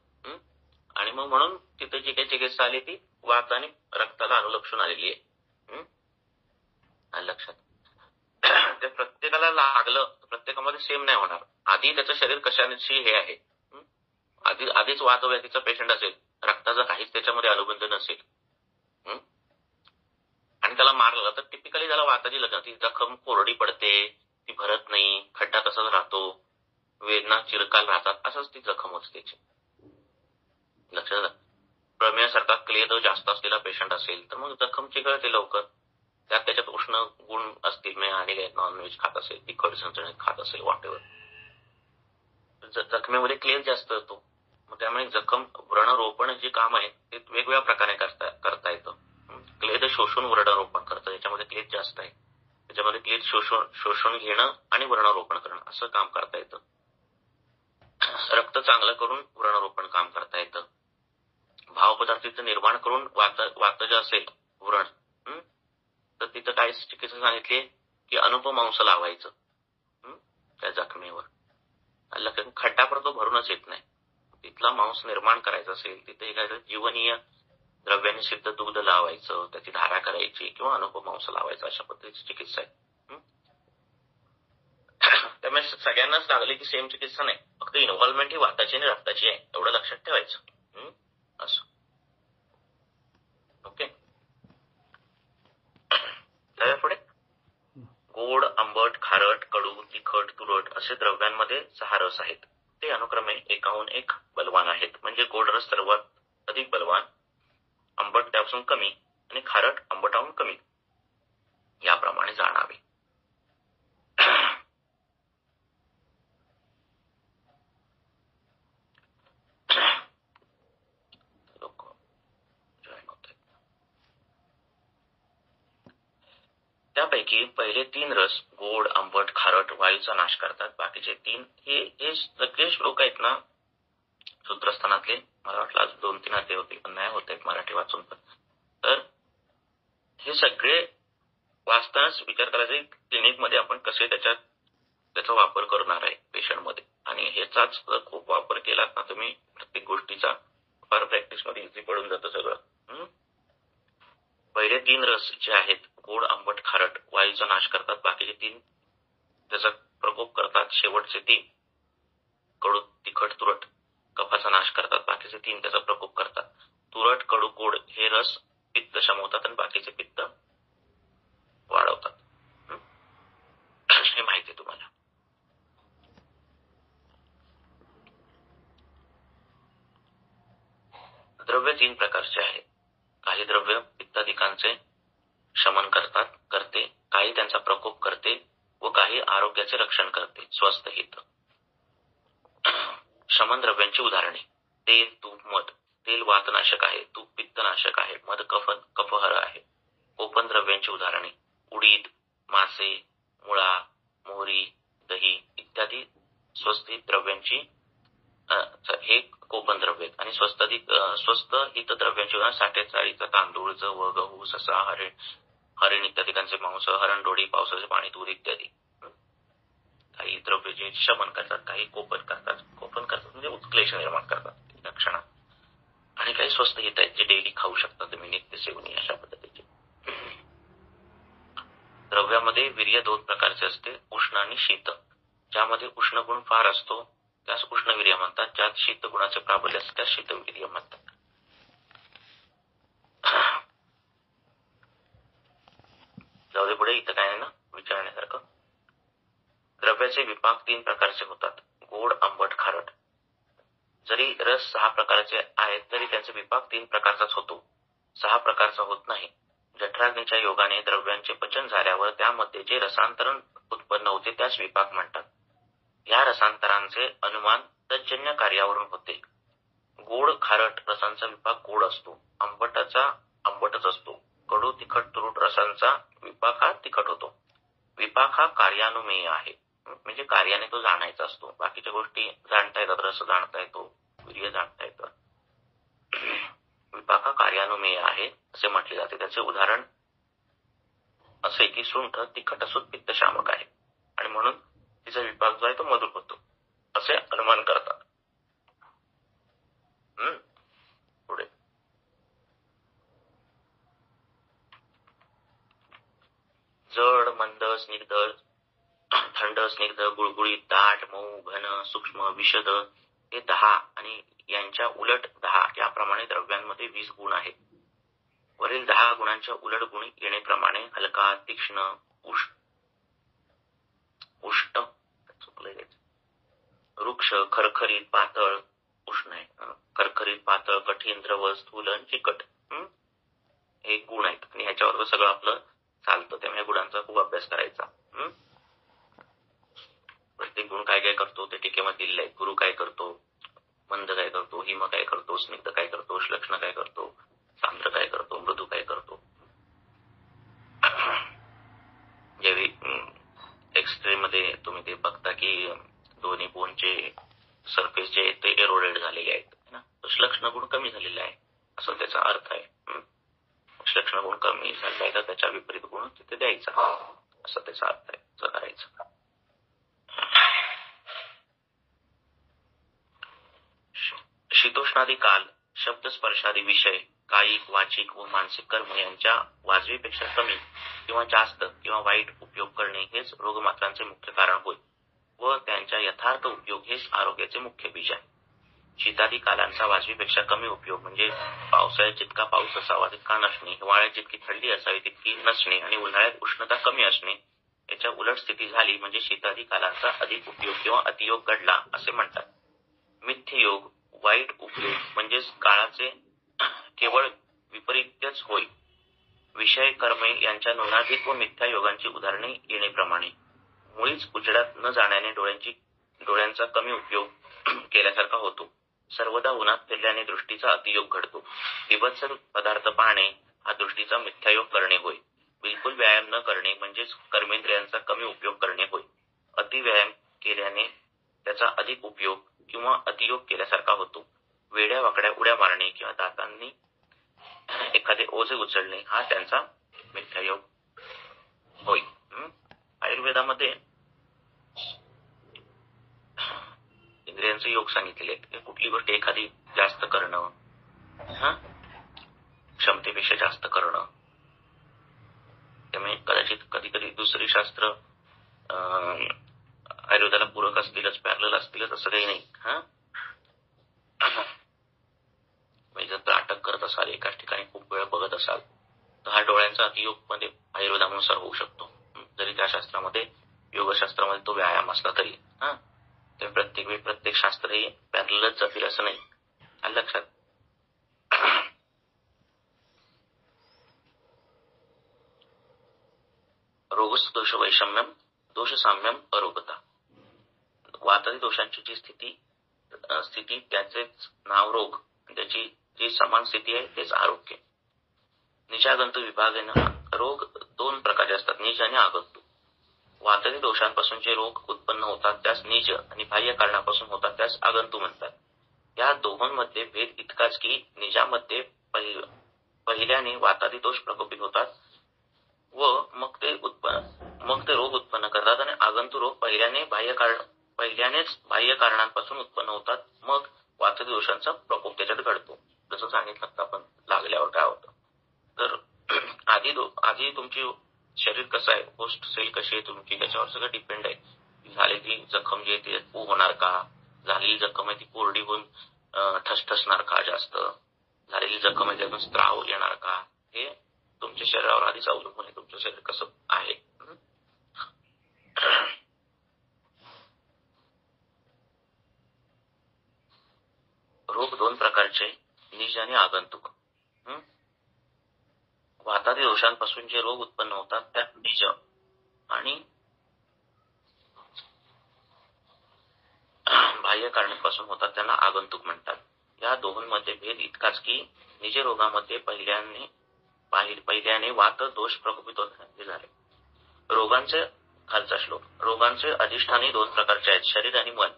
[SPEAKER 1] आणि मग म्हणून तिथे जी काही चिकित्सा आली ती वात आणि रक्ताला अनुलक्षून आलेली आहे. लक्षात. ते प्रत्येकाला लागलं, प्रत्येकामध्ये सेम नाही होणार. आधी त्याचं शरीर कशाशी हे आहे, आधीच वातव्याधीचा पेशंट असेल, रक्ताचा काहीच त्याच्यामध्ये अनुबंध नसेल आणि त्याला मार लागला तर टिपिकली त्याला वाताची लक्षणं, ती जखम कोरडी पडते, ती भरत नाही, खड्डा तसाच राहतो, वेदना चिरकाल राहतात, असंच ती जखम होते त्याची. लक्षात. प्रमेयासारखा क्लेद जास्त असलेला पेशंट असेल तर मग जखम चिघळते लवकर, त्याच्यात उष्ण गुण असतील, आणि नॉनव्हेज खात असेल, तिखट झणझणीत खात असेल, वाटेवर जखमेमध्ये क्लेद जास्त होतो. मग त्यामुळे जखम व्रणरोपण जे काम आहे ते वेगवेगळ्या प्रकारे करता येतं. क्लेद शोषून व्रणरोपण करतं, याच्यामध्ये क्लेद जास्त आहे, त्याच्यामध्ये क्लेद शोषून घेणं आणि व्रणरोपण करणं असं काम करता येतं. रक्त चांगलं करून व्रणरोपण काम करता येतं. भावपदार्थाचं निर्माण करून वात जे असेल व्रण, तर तिथं काय चिकित्सा सांगितली की अनुपमांस लावायचं त्या जखमेवर. खड्डा परतो भरूनच येत नाही, तिथला मांस निर्माण करायचा असेल तिथे काय जीवनीय द्रव्याने सिद्ध दुग्ध लावायचं, त्याची धारा करायची किंवा अनुपमांस लावायचा, अशा पद्धतीची चिकित्सा आहे. त्यामुळे सगळ्यांनाच लागली की सेम चिकित्सा नाही, फक्त इन्व्हॉल्वमेंट ही वाताची आणि रक्ताची आहे, एवढं लक्षात ठेवायचं असं. ओके. पुढे गोड, आंबट, खारट, कडू, तिखट, तुरट असे द्रव्यांमध्ये 6 रस आहेत. ते अनुक्रमे एकाहून एक बलवान आहेत. म्हणजे गोड रस सर्वात अधिक बलवान, आंबट त्यापासून कमी आणि खारट आंबटाहून कमी, याप्रमाणे जाणावे. त्यापैकी पहिले 3 रस गोड, आंबट, खारट वायूचा नाश करतात. बाकीचे 3 हे सगळे श्लोक आहेत ना सूत्रस्थानातले, मला वाटलं आज 2-3 अध्याय होते पण नाही होत आहेत मराठी वाचून पण. हे सगळे वाचतानाच विचार करायचा क्लिनिकमध्ये आपण कसे त्याचा वापर करणार आहे पेशंटमध्ये. आणि ह्याचाच खूप वापर केलात ना तुम्ही प्रत्येक गोष्टीचा, फार प्रॅक्टिसमध्ये इझी पडून जातं सगळं. पहिले 3 रस जे आहेत गोड, आंबट, खारट वायूचा नाश करतात. बाकीचे 3 त्याचा प्रकोप करतात. शेवटचे 3 कडू, तिखट, तुरट कफाचा नाश करतात. बाकीचे 3 त्याचा प्रकोप करतात. तुरट, कडू, गोड हे रस पित्त शमवतात आणि बाकीचे पित्त वाढवतात. हे माहिती आहे तुम्हाला. द्रव्य 3 प्रकारचे आहेत. काही द्रव्य पित्तादिकांचे शमन करते, काही त्यांचा प्रकोप करते व काही आरोग्याचे रक्षण करते. स्वस्थ हित. शमन द्रव्यांची उदाहरणे: तेल, तूप, मध. तेल वातनाशक आहे, तूप पित्तनाशक आहे, मध कफहर आहे. कोपन द्रव्यांची उदाहरणे: उडीद, मासे, मुळा, मोहरी, दही इत्यादी स्वस्थ द्रव्यांची हे कोपन द्रव्य. आणि स्वस्त हित द्रव्यांची उदाहरणे: साठे चाळीचा तांदूळ, जव, गहू, ससा, हरिण इत्यादिकांचे मांस, हरणडोळी, पावसाचे पाणी, दूध इत्यादी. काही द्रव्य जे शमन करतात, काही कोपन करतात म्हणजे उत्क्लेश निर्माण करतात लक्षणात. आणि काही स्वस्त हित आहेत जे डेली खाऊ शकता तुम्ही, नित्य सेवनी अशा पद्धतीचे. द्रव्यामध्ये वीर्य 2 प्रकारचे असते, उष्ण आणि शीत. ज्यामध्ये उष्ण गुण फार असतो त्यास उष्णवीर्य म्हणतात. ज्यात शीत गुणाचे प्राबल्य असते त्यास शीतवीर्य म्हणतात. जाऊ दे पुढे, इथं काय आहे ना विचारण्यासारखं. द्रव्याचे विभाग 3 प्रकारचे होतात: गोड, आंबट, खारट. जरी रस 6 प्रकारचे आहेत तरी त्यांचे विभाग 3 प्रकारचाच होतो, 6 प्रकारचा होत नाही. जठराग्नीच्या योगाने द्रव्यांचे पचन झाल्यावर त्यामध्ये जे रसांतरण उत्पन्न होते त्यास विपाक म्हणतात. या रसांतरांचे अनुमान तज्जन्य कार्यावरून होते. गोड, खारट रसांचा विपाक गोड असतो, आंबटच असतो. कडू, तिखट, तुरट रसांचा विपाक हा तिखट होतो. विपाक हा कार्यानुमेय आहे, म्हणजे कार्याने तो जाणायचा असतो. बाकीच्या गोष्टी जाणता येतात, रस जाणता येतो, वीर्य जाणता येतं. विपाक हा कार्यानुमेय आहे असे म्हटले जाते. त्याचे उदाहरण असे की सुंठ तिखट असून पित्तशामक आहे आणि म्हणून तिचा विपाक जो आहे तो मधुर होतो असे अनुमान करतात. पुढे जड, मंद, स्निग्ध, थंड, स्निग्ध, गुळगुळीत, दाट, मऊ, घन, सूक्ष्म, विशद हे 10 आणि यांच्या उलट 10 याप्रमाणे द्रव्यांमध्ये 20 गुण आहेत. वरील 10 गुणांच्या उलट गुण येणेप्रमाणे हलका, तीक्ष्ण, उष्ण, वृक्ष, खरखरीत, पातळ, उष्ण आहे, खरखरीत, पातळ, कठीण, द्रव, स्थूल आणि चिकट हे गुण आहेत. आणि ह्याच्यावर सगळं आपलं चालतं, त्यामुळे गुणांचा खूप अभ्यास करायचा. प्रत्येक गुण काय काय करतो ते टीकेमध्ये दिलेलं आहे. गुरु काय करतो, मंद काय करतो, हिम काय करतो, स्निग्ध काय करतो, श्लक्ष्ण काय करतो, सांद्र काय करतो, मृदू काय करतो. ज्यावेळी एक्सरे मध्ये तुम्ही ते बघता की दोन्ही बोनचे सरफेस जे आहेत ते एरोडेड झालेले आहेत ना, श्लक्ष्ण गुण कमी झालेला आहे असं त्याचा अर्थ आहे. श्लक्ष्ण गुण कमी झालेला आहे तर त्याच्या विपरीत गुण तिथे द्यायचा असं त्याचा अर्थ आहे. असं करायचं. शीतोष्णादी काल, शब्द स्पर्शादी विषय, कायिक, वाचिक व मानसिक कर्म यांच्या वाजवीपेक्षा कमी किंवा जास्त किंवा वाईट उपयोग करणे हेच रोगमात्रांचे मुख्य कारण होय व त्यांच्या यथार्थ उपयोग हेच आरोग्याचे मुख्य बीज आहे. शीतादी कालांचा वाजवीपेक्षा कमी उपयोग म्हणजे पावसाळ्यात जितका पाऊस असावा तितका नसणे, हिवाळ्यात जितकी थंडी असावी तितकी नसणे आणि उन्हाळ्यात उष्णता कमी असणे. याच्या उलट स्थिती झाली म्हणजे शीतादी कालांचा अधिक उपयोग किंवा अतियोग घडला असे म्हणतात. मिथ्य योग, वाईट उपयोग म्हणजेच काळाचे केवळ विपरीतच होय. विषय, कर्मे यांच्या न्यूनाधिक व मिथ्या योगांची उदाहरणे येणेप्रमाणे मुळीच उजेडात न जाण्याने डोळ्यांचा कमी उपयोग केल्यासारखा होतो. सर्वदा उन्हात फिरल्याने दृष्टीचा अतियोग घडतो. विभत्स पदार्थ पाहणे हा दृष्टीचा मिथ्यायोग करणे होय. बिलकुल व्यायाम न करणे म्हणजेच कर्मेंद्रियांचा कमी उपयोग करणे होय. अतिव्यायाम केल्याने त्याचा अधिक उपयोग किंवा अतियोग केल्यासारखा होतो. वेड्या वाकड्या उड्या मारणे किंवा दातांनी एखादे ओझे उचलणे हा त्यांचा तसं काही नाही. म्हणजे जर अटक करत असाल, एकाच ठिकाणी खूप वेळ बघत असाल, तर हा डोळ्यांचा अतियोग मध्ये आयुर्वेदानुसार होऊ शकतो. जरी त्या शास्त्रामध्ये, योगशास्त्रामध्ये तो व्यायाम असला तरी ते प्रत्येक वेळी प्रत्येक शास्त्र हे पॅरलच जातील असं नाही. आलं लक्षात? रोगस् दोष वैषम्यम दोष साम्यम अरोगता. वातादी दोषांची जी स्थिती त्याचेच नाव रोग, त्याची जी समान स्थिती आहे तेच आरोग्य. निजागंतू विभागाने रोग दोन प्रकारचे असतात, निज आणि आगंतू. वातादी दोषांपासून जे रोग उत्पन्न होतात त्यास निज आणि बाह्य कारणापासून होतात त्यास आगंतू म्हणतात. या दोहोंमध्ये भेद इतकाच की निजामध्ये पहिल्याने वातादी दोष प्रकोपित होतात व मग ते रोग उत्पन्न करतात, आणि आगंतू रोग पहिल्यानेच बाह्य कारणांपासून उत्पन्न होतात, मग वातादी दोषांचा प्रकोप त्याच्यात घडतो. जसं सांगितलं आपण लागल्यावर काय होतं. तर आधी तुमची शरीर कसं आहे, होस्ट सेल कशी आहे तुमची, त्याच्यावर सगळं डिपेंड आहे. झालेली जखम जी आहे ती पू होणार का, झालेली जखम आहे ती कोरडी होऊन ठसठसणार का, जास्त झालेली जखम आहे त्यातून स्त्राव येणार का, हे तुमच्या शरीरावर आधीच अवलंबून आहे, तुमचं शरीर कसं आहे. रोग दोन प्रकारचे, निज आणि आगंतुक. वातादी दोषांपासून जे रोग उत्पन्न होतात त्यात निज आणि बाह्य कारणापासून होतात त्यांना आगंतुक म्हणतात. या दोहोंमध्ये भेद इतकाच की निज रोगामध्ये पहिल्याने वात दोष प्रकोपित होत झाले. रोगांचे खालचा श्लोक. रोगांचे अधिष्ठानी दोन प्रकारचे आहेत, शरीर आणि मन.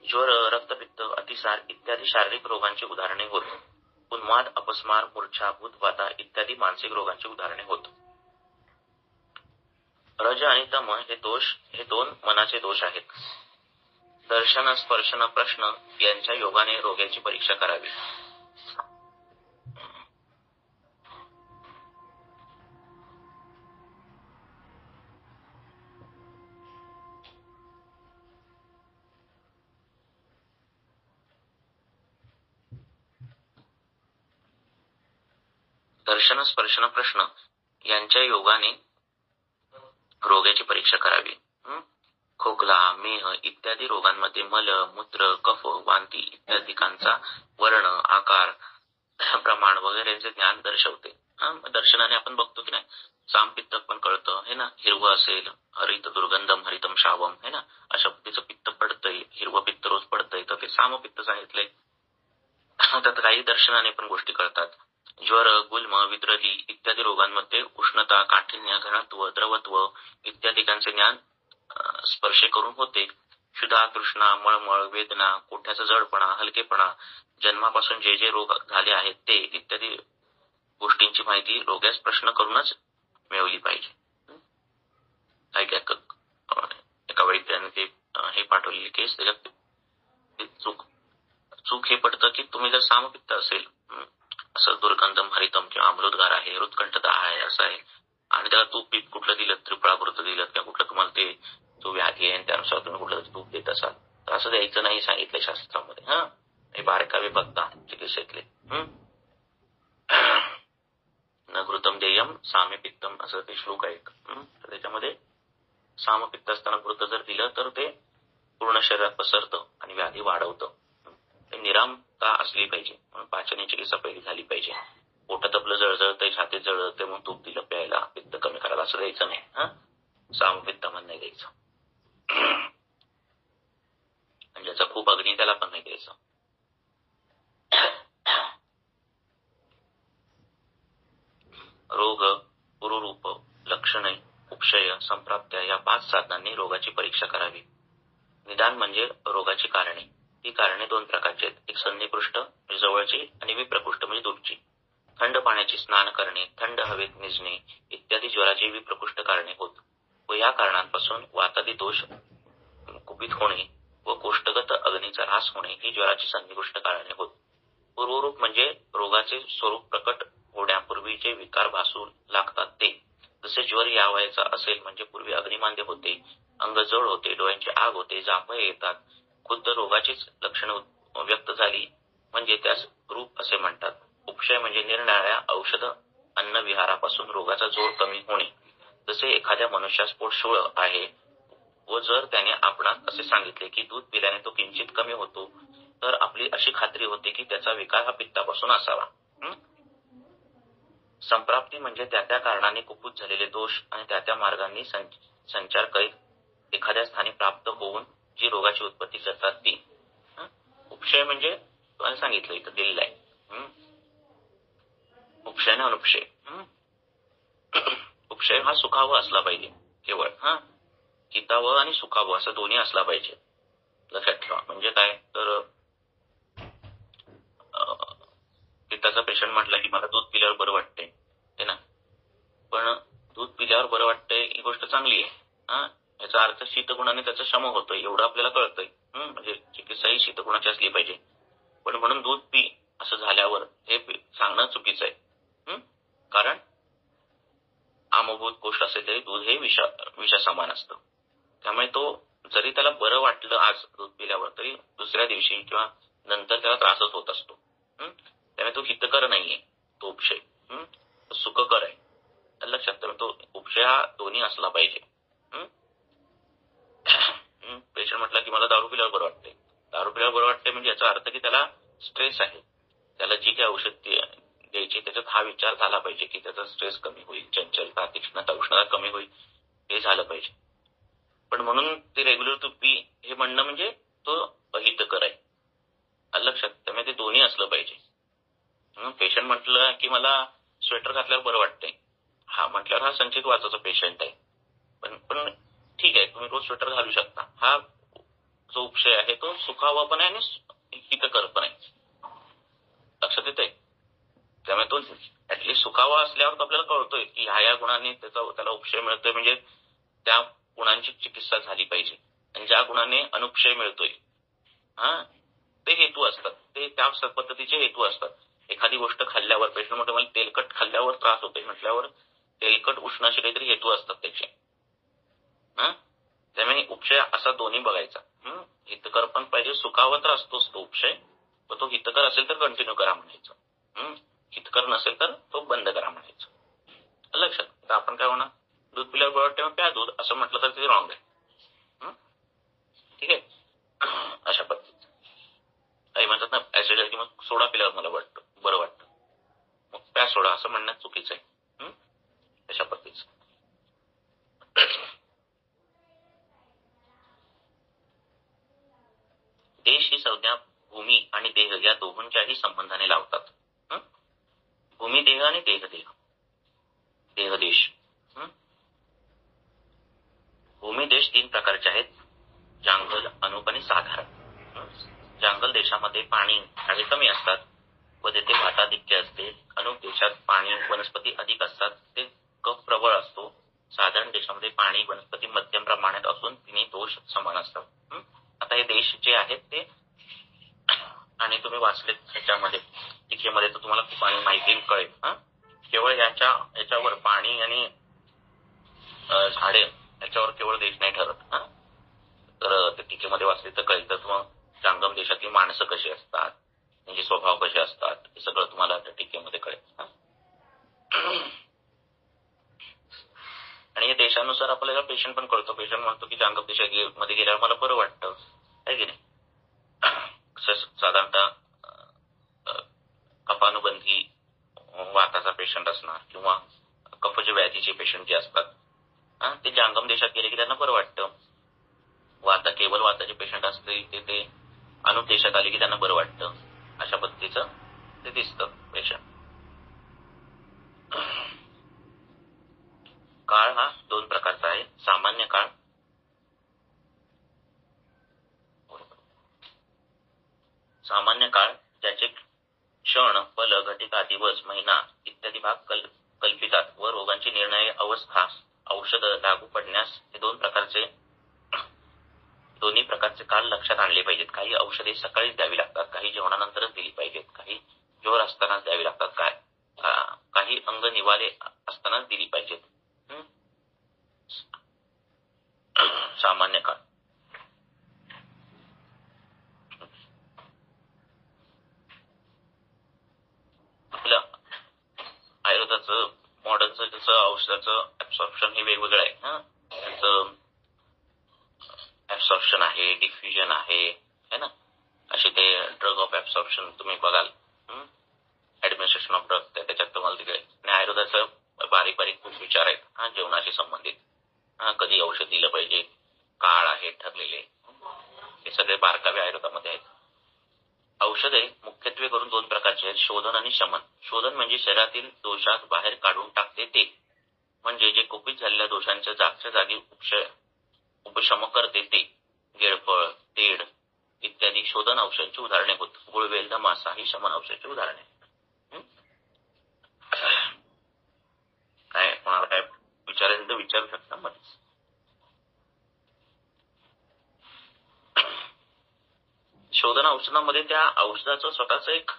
[SPEAKER 1] ज्वर, रक्तपित्त, अतिसार इत्यादी शारीरिक रोगांची उदाहरणे होत. उन्माद, अपस्मार, मूर्छा, भूतबाधा इत्यादी मानसिक रोगांची उदाहरणे होत. रज आणि तम हे दोन मनाचे दोष आहेत. दर्शन, स्पर्शन, प्रश्न यांच्या योगाने रोगाची परीक्षा करावी. दर्शन, स्पर्शन, प्रश्न यांच्या योगाने रोगाची परीक्षा करावी. खोकला, मेह इत्यादी रोगांमध्ये मल, मूत्र, कफ, वांती इत्यादिकांचा वर्ण, आकार, प्रमाण वगैरेचे ज्ञान दर्शवते. दर्शनाने आपण बघतो की नाही, सामपित्त पण कळतं है ना, हिरवं असेल, हरित दुर्गंधम हरितम शावम है ना, अशा पद्धतीचं पित्त पडतंय, हिरवं पित्त रोज पडतंय, तर ते सामपित्त सांगितलंय. त्यात काही दर्शनाने पण गोष्टी कळतात. ज्वर, गुल्म, विद्रली इत्यादी रोगांमध्ये उष्णता, काठिण्य, घनत्व, द्रवत्व इत्यादिकांचे ज्ञान स्पर्श करून होते. क्षुधा, तृष्णा, मळमळ, वेदना, कोठ्याचा जडपणा, हलकेपणा, जन्मापासून जे जे रोग झाले आहेत ते इत्यादी गोष्टींची माहिती रोग्यास प्रश्न करूनच मिळवली पाहिजे. एका वैद्याने ते हे पाठवलेली केस, त्याच्यात चूक हे पडतं की तुम्ही जर सामपित्त असेल, असं दुर्गंधम हरितम किंवा अमृतगार आहे, उत्कंठता आहे, असं आहे, आणि त्याला तूप पीप कुठलं दिलं, त्रिफळापुरत दिलं किंवा कुठलं तुम्हाला ते तो व्याधी आहे त्यानुसार तुम्ही कुठलं तूप देत असाल, तर असं द्यायचं नाही सांगितलंय शास्त्रामध्ये. हे बारकावे बघता चिकित्सेतले. न घृतम देयम साम्यपित्तम असं ते श्लोक आहे. तर त्याच्यामध्ये सामपित्त असताना घृत जर दिलं तर ते पूर्ण शरीरात पसरतं आणि व्याधी वाढवतं. निरामता असली पाहिजे, म्हणून पाचन चिकित्सा पहिली झाली पाहिजे. पोटात आपलं जळजळतंय, छातीत जळजळतंय म्हणून तूप दिलं प्यायला, पित्त कमी करायला, असं द्यायचं नाही. सामपित्त म्हणून नाही द्यायचं. आणि ज्याचा खूप अग्नी त्याला पण नाही द्यायचं. रोग, पुरुरूप, लक्षणे, उपशय, संप्राप्त्या या 5 साधनांनी रोगाची परीक्षा करावी. निदान म्हणजे रोगाची कारणे. ही कारणे 2 प्रकारची आहेत, एक सन्निकृष्ट म्हणजे जवळची आणि विप्रकृष्ट म्हणजे दूरची. थंड पाण्याची स्नान करणे, थंड हवेत निजणे इत्यादी ज्वराची विप्रकृष्ट कारणे होत व या कारणांपासून वातादी दोष कुपित होणे व कोष्ठगत अग्नीचा ऱ्हास होणे ही ज्वराची सन्निकृष्ट कारणे होत. पूर्वरूप म्हणजे रोगाचे स्वरूप प्रकट होण्यापूर्वी जे विकार भासू लागतात ते, जसे ज्वर यावायचा असेल म्हणजे पूर्वी अग्निमांद्य होते, अंग जड होते, डोळ्यांची आग होते, जांभया येतात, खुद्द रोगाचीच लक्षणं व्यक्त झाली म्हणजे त्यास रूप असे म्हणतात. उपशय म्हणजे निरनिराळ्या औषध अन्न विहारापासून रोगाचा जोर कमी होणे. जसे एखाद्या मनुष्यास पोट शूळ आहे व जर त्याने आपणास असे सांगितले की दूध पिल्याने तो किंचित कमी होतो, तर आपली अशी खात्री होते की त्याचा विकार हा पित्तापासून असावा. संप्राप्ती म्हणजे त्या त्या कारणाने कुपूत झालेले दोष आणि त्या त्या मार्गांनी संचार करीत एखाद्या स्थानी प्राप्त होऊन जी रोगाची उत्पत्ती करतात ती. उपशय म्हणजे तुम्हाला सांगितलं इथं दिलेलं आहे. उपशय आणि अनुपशय. उपशय हा सुखावह असला पाहिजे केवळ. हितावह आणि सुखावह असं दोन्ही असला पाहिजे. लक्षात ठेवा. म्हणजे काय तर पित्ताचा पेशंट म्हटला की मला दूध पिल्यावर बरं वाटतंय है ना, पण दूध पिल्यावर बरं वाटतंय ही गोष्ट चांगली आहे. याचा अर्थ शीतगुणाने त्याचा शम होतोय एवढं आपल्याला कळतंय. म्हणजे चिकित्सा ही शीतगुणाची असली पाहिजे. पण म्हणून दूध पी असं झाल्यावर हे सांगणं चुकीचं आहे. कारण आमभूत गोष्ट असेल तरी दूध हे विषासमान असतं. त्यामुळे तो जरी त्याला बरं वाटलं आज दूध पिल्यावर तरी दुसऱ्या दिवशी किंवा नंतर त्याला त्रासच होत असतो. त्यामुळे तो हितकर नाहीये तो उपशय, सुखकर आहे. लक्षात ठेवा. तो उपशय हा दोन्ही असला पाहिजे. पेशंट म्हटलं की मला दारू पिल्यावर बरं वाटतंय. दारू पिल्यावर बरं वाटतंय म्हणजे याचा अर्थ की त्याला स्ट्रेस आहे. त्याला जी काही औषध द्यायची त्याच्यात हा विचार झाला पाहिजे की त्याचा स्ट्रेस कमी होईल, चंचलता, तीक्ष्णता, उष्णता कमी होईल, हे झालं पाहिजे. पण म्हणून ते रेग्युलर तू पी हे म्हणणं म्हणजे तो अहितकर आहे. लक्षात. त्यामुळे ते दोन्ही असलं पाहिजे. पेशंट म्हटलं की मला स्वेटर घातल्यावर बरं वाटतंय, हा म्हटल्यावर हा संचित वाचाचा पेशंट आहे. पण ठीक आहे, तुम्ही रोज स्वेटर घालू शकता. हा जो उपशय आहे तो सुखावा पण आहे आणि हितकर पण आहे. लक्षात येतंय. त्यामुळे तो ऍटलिस्ट सुखावा असल्यावर आपल्याला कळतोय की ह्या गुणाने त्याला उपशय मिळतोय म्हणजे त्या गुणांची चिकित्सा झाली पाहिजे. आणि ज्या गुणाने अनुपशय मिळतोय ते हेतू असतात. ते त्या पद्धतीचे हेतू असतात. एखादी गोष्ट खाल्ल्यावर पेशंट म्हणतो मला तेलकट खाल्ल्यावर त्रास होतोय म्हटल्यावर तेलकट उष्ण असे काहीतरी हेतू असतात त्याचे. त्यामुळे उपशय असा दोन्ही बघायचा. हितकर पण पाहिजे, सुखावा तर असतोच तो उपशय. पण तो हितकर असेल तर कंटिन्यू करा म्हणायचं. हितकर नसेल तर तो बंद करा म्हणायचं. लक्षात. तर आपण काय होणार, दूध पिल्यावर बरं वाटतं प्या दूध असं म्हटलं तर ते रॉंग आहे. ठीक आहे. अशा पद्धतीचं काही म्हणतात ना ऍसिड की मग सोडा पिल्यावर मला बरं वाटतं, मग प्या सोडा असं म्हणणं चुकीचं आहे. अशा पद्धतीचं. देश ही संज्ञा भूमी आणि देह या दोघांच्याही संबंधाने लावतात. भूमी देह आणि देह देश. भूमी देश 3 प्रकारचे आहेत, जांगल, अनुप आणि साधारण. जांगल देशामध्ये पाणी झाडे कमी असतात व तेथे भाताधिक्य असते. अनुप देशात पाणी वनस्पती अधिक असतात, ते कफ प्रबळ असतो. साधारण देशामध्ये पाणी वनस्पती मध्यम प्रमाणात असून तिन्ही दोष समान असतात. आता हे देश जे आहेत ते आणि तुम्ही वाचलेत ह्याच्यामध्ये टीकेमध्ये तर तुम्हाला खूप माहिती कळेल. केवळ याच्यावर पाणी आणि झाडे याच्यावर केवळ देश नाही ठरत. तर ते टीकेमध्ये वाचले तर कळेल. तर मग जांगम देशातली माणसं कशी असतात, त्यांचे स्वभाव कसे असतात हे सगळं तुम्हाला त्या टीकेमध्ये कळेल. आणि या देशानुसार आपल्याला पेशंट पण कळतो. पेशंट म्हणतो की जांगम देशामध्ये गेल्यावर मला बरं वाटतं, आहे की नाही. साधारणतः कफानुबंधी वाताचा पेशंट असणार किंवा कफज व्याधीचे पेशंट जे असतात ते जांगम देशात गेले की त्यांना बरं वाटतं. केवळ वाताचे पेशंट असते ते अनुप देशात आले की त्यांना बरं वाटतं. अशा पद्धतीचं ते दिसतं पेशंट. काळ हा 2 प्रकारचा आहे. सामान्य काळ, ज्याचे क्षण, पल, घटिका, दिवस, महिना इत्यादी भाग कल्पितात व रोगांची निर्णय अवस्था औषध लागू पडण्यास हे दोन्ही प्रकारचे काळ लक्षात आणले पाहिजेत. काही औषधे सकाळीच द्यावी लागतात, काही जेवणानंतरच दिली पाहिजेत, काही जोर असतानाच द्यावी लागतात, काही अंग निवाले असतानाच दिली पाहिजेत. सामान्य काळ त्यांचं औषधाचं ऍब्सॉर्प्शन हे वेगवेगळं आहे. त्यांचं ऍब्सॉर्प्शन आहे, डिफ्युजन आहे ना. असे ते ड्रग ऑफ ऍब्सॉर्प्शन तुम्ही बघाल, ऍडमिनिस्ट्रेशन ऑफ ड्रग, त्याच्यात तुम्हाला तिकडे. आणि आयुर्वेदाचं बारीक बारीक खूप विचार आहेत जेवणाशी संबंधित. कधी औषध दिलं पाहिजे, काळ आहेत ठरलेले, हे सगळे बारकावे आयुर्वेदामध्ये आहेत. औषधे मुख्यत्वे करून दोन प्रकारचे आहेत, शोधन आणि शमन. शोधन म्हणजे शरीरातील दोषात बाहेर काढून टाकते ते, म्हणजे जे कुपित झालेल्या दोषांच्या जागच्या जागी उपशम करते ते. गिळफळ, तेड इत्यादी शोधन औषधाची उदाहरणे होत. गुळवेल, दमासा ही शमन औषधाची उदाहरणे. काय कोणाला काय विचारायचं तर विचारू शकता मध्ये. शोधन औषधामध्ये त्या औषधाचं स्वतःच एक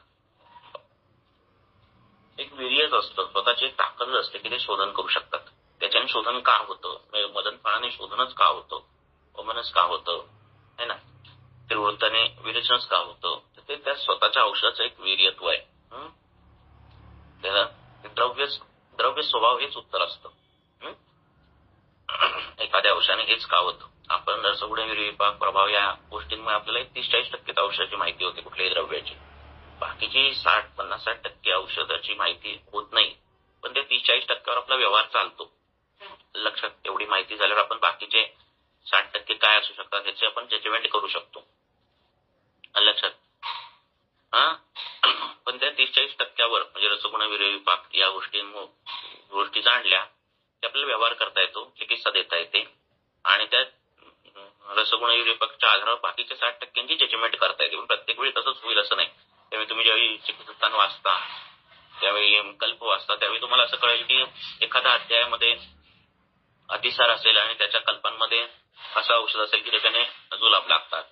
[SPEAKER 1] वीर्यच असतं, स्वतःची एक ताकद असते की ते शोधन करू शकतात. त्याच्याने शोधन का होतं, मदन फळाने शोधनच का होतं, वमनच का होतं, है ना, त्रिवृत्ताने विरेचनच का होतं, ते त्या स्वतःच्या औषधाचं एक वीर्यत्व आहे. त्याला द्रव्य स्वभाव हेच उत्तर असतं. एखाद्या औषधाने हेच का होतं. आपण रसगुण, विरविपाक, प्रभाव या गोष्टींमुळे आपल्याला 30-40% औषधाची माहिती होते कुठल्याही द्रव्याची. बाकीची 50-60% औषधाची माहिती होत नाही, पण त्या 30-40% आपला व्यवहार चालतो. लक्षात, एवढी माहिती झाल्यावर आपण बाकीचे 60% काय असू शकतात याचे आपण जजमेंट करू शकतो. लक्षात. पण त्या 30-40% म्हणजे रसगुण, विरविपाक या गोष्टी जाणल्या की आपल्याला व्यवहार करता येतो, चिकित्सा देता येते, आणि त्या रसगुण विरविपाकच्या आधारावर बाकीच्या 60% जजमेंट करता येते. पण प्रत्येक वेळी तसंच होईल असं नाही. त्यावेळी तुम्ही ज्यावेळी चिकित्सास्थान वाचता, त्यावेळी कल्प वाचता, त्यावेळी तुम्हाला असं कळेल की एखाद्या अध्यायामध्ये अतिसार असेल आणि त्याच्या कल्पांमध्ये असं औषध असेल की त्याच्याने जुलाब लागतात,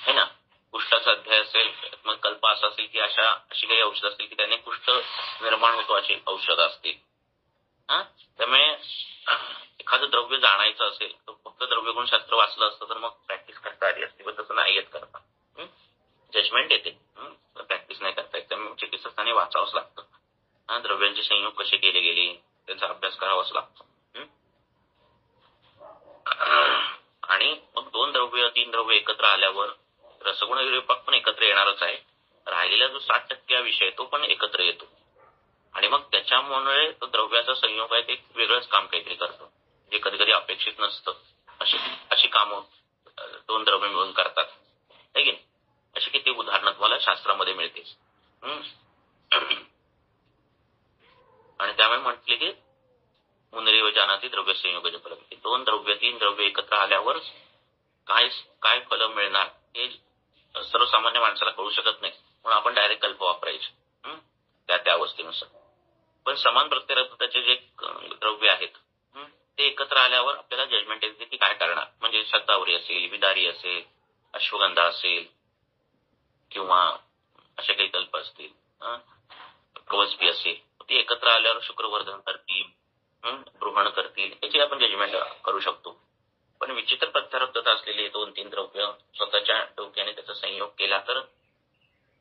[SPEAKER 1] है ना. कुष्ठाचा अध्याय असेल, मग कल्प असा असेल की अशी काही औषध असतील की त्याने कुष्ठ निर्माण होतो, अशी औषध असतील. त्यामुळे एखादं द्रव्य जाणायचं असेल तर फक्त द्रव्यगुणशास्त्र वाचलं असतं तर मग प्रॅक्टिस करता आली असते, पण तसं नाही येत करता. जजमेंट येते, प्रॅक्टिस नाही करता येत. त्यामुळे चिकित्सकाने वाचावंच लागतं. द्रव्यांचे संयोग कसे केले गेले त्यांचा अभ्यास करावाच लागतो. आणि मग 2 द्रव्य 3 द्रव्य एकत्र आल्यावर रसगुण विरविपाक पण एकत्र येणारच आहे. राहिलेला जो 60% विषय तो पण एकत्र येतो, आणि मग त्याच्यामुळे तो द्रव्याचा संयोग आहे ते वेगळंच काम काहीतरी करतं, जे कधी कधी अपेक्षित नसतं. अशी कामं 2 द्रव्य मिळून करतात, है की नाही. अशी किती उदाहरणं तुम्हाला शास्त्रामध्ये मिळते. आणि त्यामुळे म्हटले की मुनरेव जानाति द्रव्य संयोग फल. 2 द्रव्य 3 द्रव्य एकत्र आल्यावर काय फल मिळणार हे सर्वसामान्य माणसाला कळू शकत नाही, म्हणून आपण डायरेक्ट कल्प वापरायचे त्या अवस्थेनुसार. पण समान प्रत्ययरत्वाचे जे द्रव्य आहेत ते एकत्र आल्यावर आपल्याला जजमेंट येते की काय करणार. म्हणजे शतावरी असेल, विदारी असेल, अश्वगंधा असेल, किंवा असे काही कल्प असतील, कवचपी असेल, ते एकत्र आल्यावर शुक्रवर्धन करतील, बृहण करतील, याची आपण जजमेंट करू शकतो. पण विचित्र प्रत्यारब्धता असलेले 2-3 द्रव्य स्वतःच्या डोक्याने त्याचा संयोग केला तर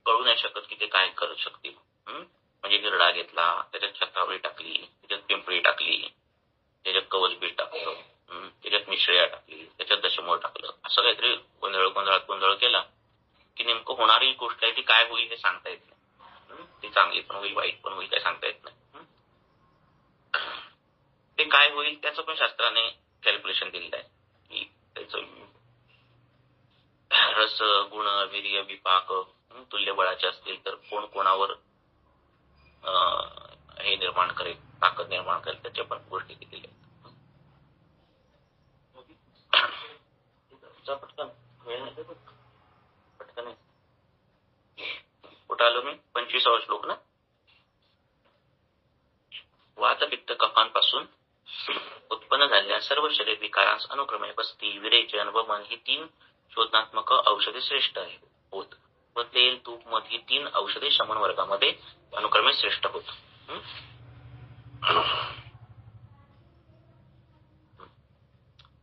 [SPEAKER 1] कळू नाही शकत की ते काय करू शकतील. म्हणजे हिरडा घेतला, त्याच्यात शतावरी टाकली, त्याच्यात पिंपळी टाकली, त्याच्यात कवचबीज टाकलं, त्याच्यात मिश्रया टाकली, त्याच्यात दशमूळ टाकलं, असं काहीतरी गोंधळ केला की नेमकं होणारी गोष्ट आहे ती काय होईल हे सांगता येत नाही. ती चांगली पण होईल, वाईट पण होईल, काय सांगता येत नाही. ते काय होईल त्याचं पण शास्त्राने कॅल्क्युलेशन दिलेलं आहे की त्याचं रस, गुण, वीर्य, विपाक तुल्य बळाचे असतील तर कोण कोणावर हे निर्माण करेल, ताकद निर्माण करेल, त्याच्या पण गोष्टी दिलेल्या आहेत. पटकन कुठं आलो मी? 25वा श्लोक ना. वात, पित्त, कफांपासून उत्पन्न झालेल्या सर्व शरीर विकारांस अनुक्रमे बस्ती, विरेचन व मन ही 3 शोधनात्मक औषधे श्रेष्ठ होत, व तेल, तूप, मध ही 3 औषधे शमन वर्गामध्ये अनुक्रमे श्रेष्ठ होत.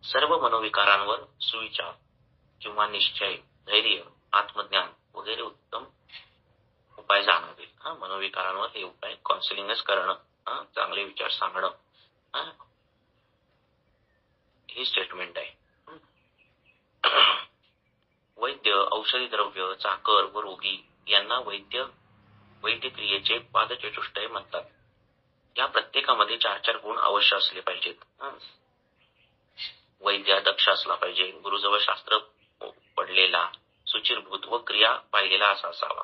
[SPEAKER 1] सर्व मनोविकारांवर सुविचार किंवा निश्चय, धैर्य, आत्मज्ञान वगैरे उत्तम उपाय जाणवतील. मनोविकारांवर हे उपाय काउन्सिलिंगच करणं चांगले विचार सांगणं, ही स्टेटमेंट आहे. वैद्य, औषधी द्रव्य, चाकर व रोगी यांना वैद्यक्रियेचे पादचतुष्टय म्हणतात. या प्रत्येकामध्ये 4 गुण अवश्य असले पाहिजेत. वैद्य दक्ष असला पाहिजे, गुरुजवळ शास्त्र पडलेला, सुचिरभूत व क्रिया पाहिलेला असा असावा.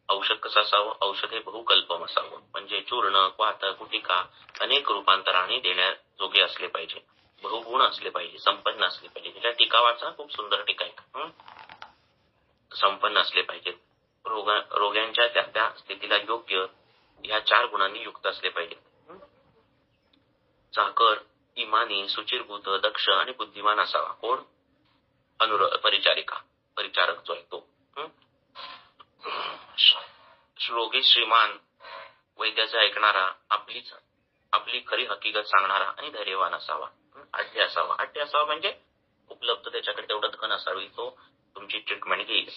[SPEAKER 1] औषध कसं असावं? औषध हे बहुकल्पम असावं, म्हणजे चूर्ण, क्वाथ, गुटिका अनेक रूपांतराने देण्याजोगे असले पाहिजे. बहुगुण असले पाहिजे, संपन्न असले पाहिजे. त्याच्या टिकावाचा खूप सुंदर टीका आहे. संपन्न असले पाहिजेत. रोग्यांच्या त्या स्थितीला योग्य या 4 गुणांनी युक्त असले पाहिजेत. चाकर इमानी, सुचिरभूत, दक्ष आणि बुद्धिमान असावा. कोण? परिचारक जो आहे तो. रोगी श्रीमान, वैद्याचा ऐकणारा, आपली खरी हकीकत सांगणारा आणि धैर्यवान असावा. आढ्य असावा म्हणजे उपलब्ध त्याच्याकडे तेवढं धन असावी, तो तुमची ट्रीटमेंट घेईल.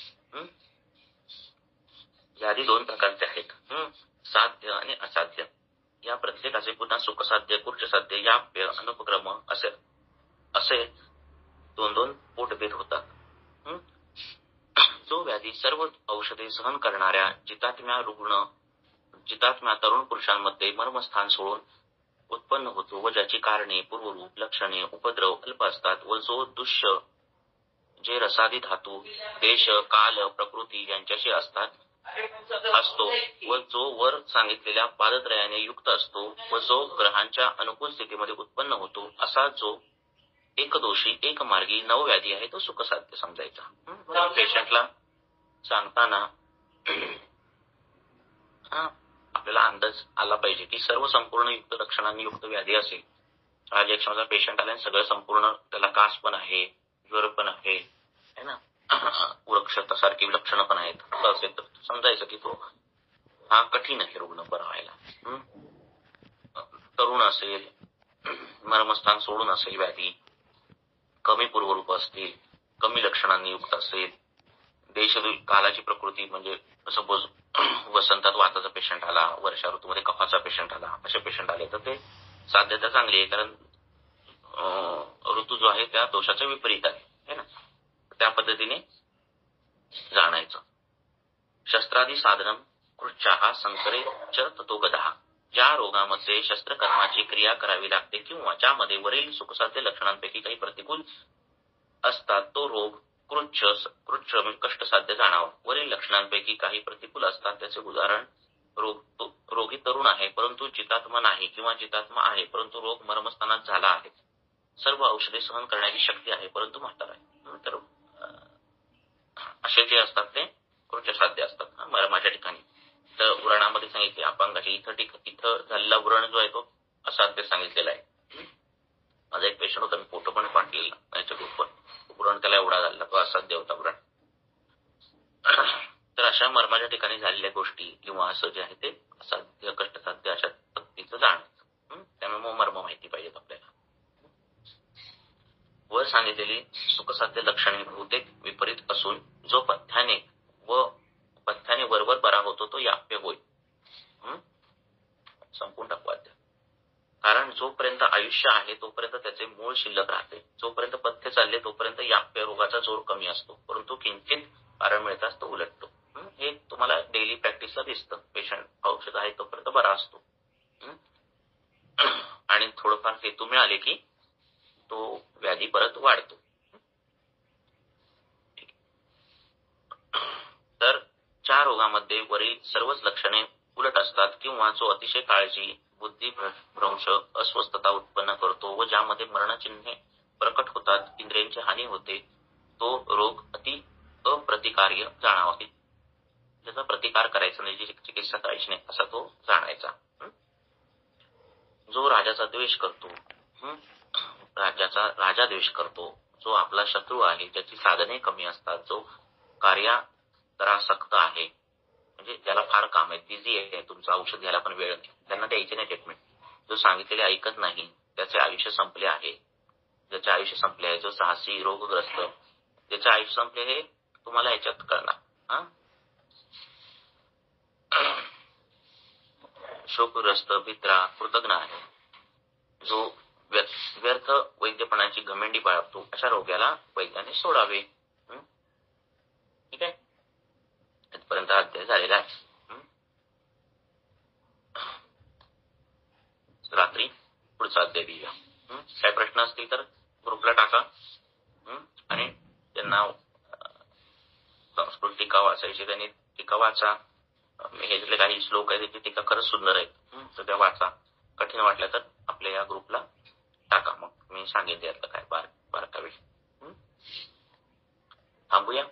[SPEAKER 1] यादी 2 प्रकारचे आहेत, साध्य आणि असाध्य. या प्रत्येकाचे पुन्हा सुखसाध्य, कृच्छसाध्य, याप्य, अनुपक्रम असे 2 पोटभेद होतात. जो व्याधी सर्व औषधे सहन करणाऱ्या जितात्म्या तरुण पुरुषांमध्ये मर्मस्थान सोडून उत्पन्न होतो व ज्याची कारणे, पूर्वरूप, लक्षणे, उपद्रव अल्प असतात व जो दुष्य जे रसादी धातू, देश, काल, प्रकृती यांच्याशी असतो व जो वर सांगितलेल्या पादत्रयाने युक्त असतो व जो ग्रहांच्या अनुकूल स्थितीमध्ये उत्पन्न होतो, असा जो एकदोषी, एकमार्गी नवव्याधी आहे तो सुखसाध्य समजायचा. पेशंटला सांगताना आपल्याला अंदाज आला पाहिजे की सर्व संपूर्ण युक्त लक्षणांनी युक्त व्याधी असेल. आज एक समजा पेशंट आला सगळं संपूर्ण, त्याला कास पण आहे, ज्वर पण आहे ना, वृक्षतासारखी लक्षणं पण आहेत, असं असेल तर समजायचं की तो हा कठीण आहे रुग्ण बरा व्हायला. तरुण असेल, मर्मस्थान सोडून असेल व्याधी, कमी पूर्वरूप असतील, कमी लक्षणांनी युक्त असेल, देश कालाची प्रकृती म्हणजे सपोज वसंतात वाताचा पेशंट आला, वर्षा ऋतूमध्ये कफाचा पेशंट आला, असे पेशंट आले तर ते साध्यता चांगली आहे, कारण ऋतू जो आहे त्या दोषाच्या विपरीत आहे ना. त्या पद्धतीने जाणायचं. शस्त्रादी साधनम कृच्छाः संकरे च ततो गदः. ज्या रोगामध्ये शस्त्रकर्माची क्रिया करावी लागते किंवा ज्यामध्ये वरील सुखसाध्य लक्षणांपैकी काही प्रतिकूल असतात तो रोग कृच्छ कष्टसाध्य जाणावा. वरील लक्षणांपैकी काही प्रतिकूल असतात त्याचे उदाहरण, रोगी तरुण आहे परंतु जितात्मा नाही किंवा जितात्मा आहे परंतु रोग मर्मस्थानात झाला आहे. सर्व औषधे सहन करण्याची शक्ती आहे परंतु म्हातारा आहे. तर असे जे असतात ते कृच्छसाध्य असतात मर्माच्या ठिकाणी. तर व्रणामध्ये सांगितले अपांगाचे इथं झालेला व्रण जो आहे तो असाध्य सांगितलेला आहे. माझा एक पेशंट होता, मी फोटो पण पाठलेला याच्या ग्रुपवर. व्रण त्याला एवढा झाला, तो असाध्य होता व्रण. तर अशा मर्माच्या ठिकाणी झालेल्या गोष्टी किंवा असं जे आहे ते असाध्य कष्टसाध्य अशा पद्धतीचं जाणं. त्यामुळे मग मर्म माहिती पाहिजेत आपल्याला. वर सांगितलेली सुखसाध्य लक्षणे बहुतेक विपरीत असून जो पथ्याने वरवर बरा होतो तो याप्य होय. संपूर्ण टाकवाद्य. कारण जोपर्यंत आयुष्य आहे तोपर्यंत त्याचे मूळ शिल्लक राहते. जोपर्यंत पथ्य चालले तोपर्यंत याप्य रोगाचा जोर कमी असतो, परंतु किंचित कारण मिळताच तो उलटतो. हे तुम्हाला डेली प्रॅक्टिसला दिसतं. पेशंट औषध आहे तोपर्यंत बरा असतो आणि थोडंफार हेतू मिळाले की तो व्याधी परत वाढतो. तर 4 रोगामध्ये वरील सर्वच लक्षणे उलट असतात किंवा जो अतिशय काळजी, बुद्धिभ्रंश, अस्वस्थता उत्पन्न करतो व ज्यामध्ये मरणचिन्हे प्रकट होतात, इंद्रियांची हानी होते, तो रोग अति अप्रतिकार्य जाणावा. ज्याचा प्रतिकार करायचा नाही, जी चिकित्सा करायची नाही असा तो जाणायचा. जो राजाचा द्वेष करतो, राजा द्वेष करतो, जो आपला शत्रू आहे, ज्याची साधने कमी असतात, जो कार्यासक्त आहे, म्हणजे ज्याला फार काम आहे, बिझी आहे, तुमचं औषध घ्यायला पण वेळ नाही, त्यांना द्यायचे नाही ट्रीटमेंट, जो सांगितलेले ऐकत नाही, त्याचे आयुष्य संपले आहे, ज्याचे आयुष्य संपले आहे, जो साहसी, रोगग्रस्त, ज्याचे आयुष्य संपले हे तुम्हाला याच्यात कळणार. शोकग्रस्त, भित्रा, कृतज्ञ आहे, जो व्यर्थ वैद्यपणाची घमेंडी बाळगतो, अशा रोग्याला वैद्याने सोडावे. ठीक आहे, इथपर्यंत अध्याय झालेला आहे. रात्री पुढचा अध्याय देऊया. काय प्रश्न असतील तर ग्रुपला टाका. आणि त्यांना संस्कृत टीका वाचायची, त्यांनी टीका वाचा. ह्याच्यातले काही श्लोक आहेत, त्याची टीका खरंच सुंदर आहेत, तर त्या वाचा. कठीण वाटलं तर आपल्या या ग्रुपला टाका, मग मी सांगेन त्यातलं काय बारकावे. थांबूया.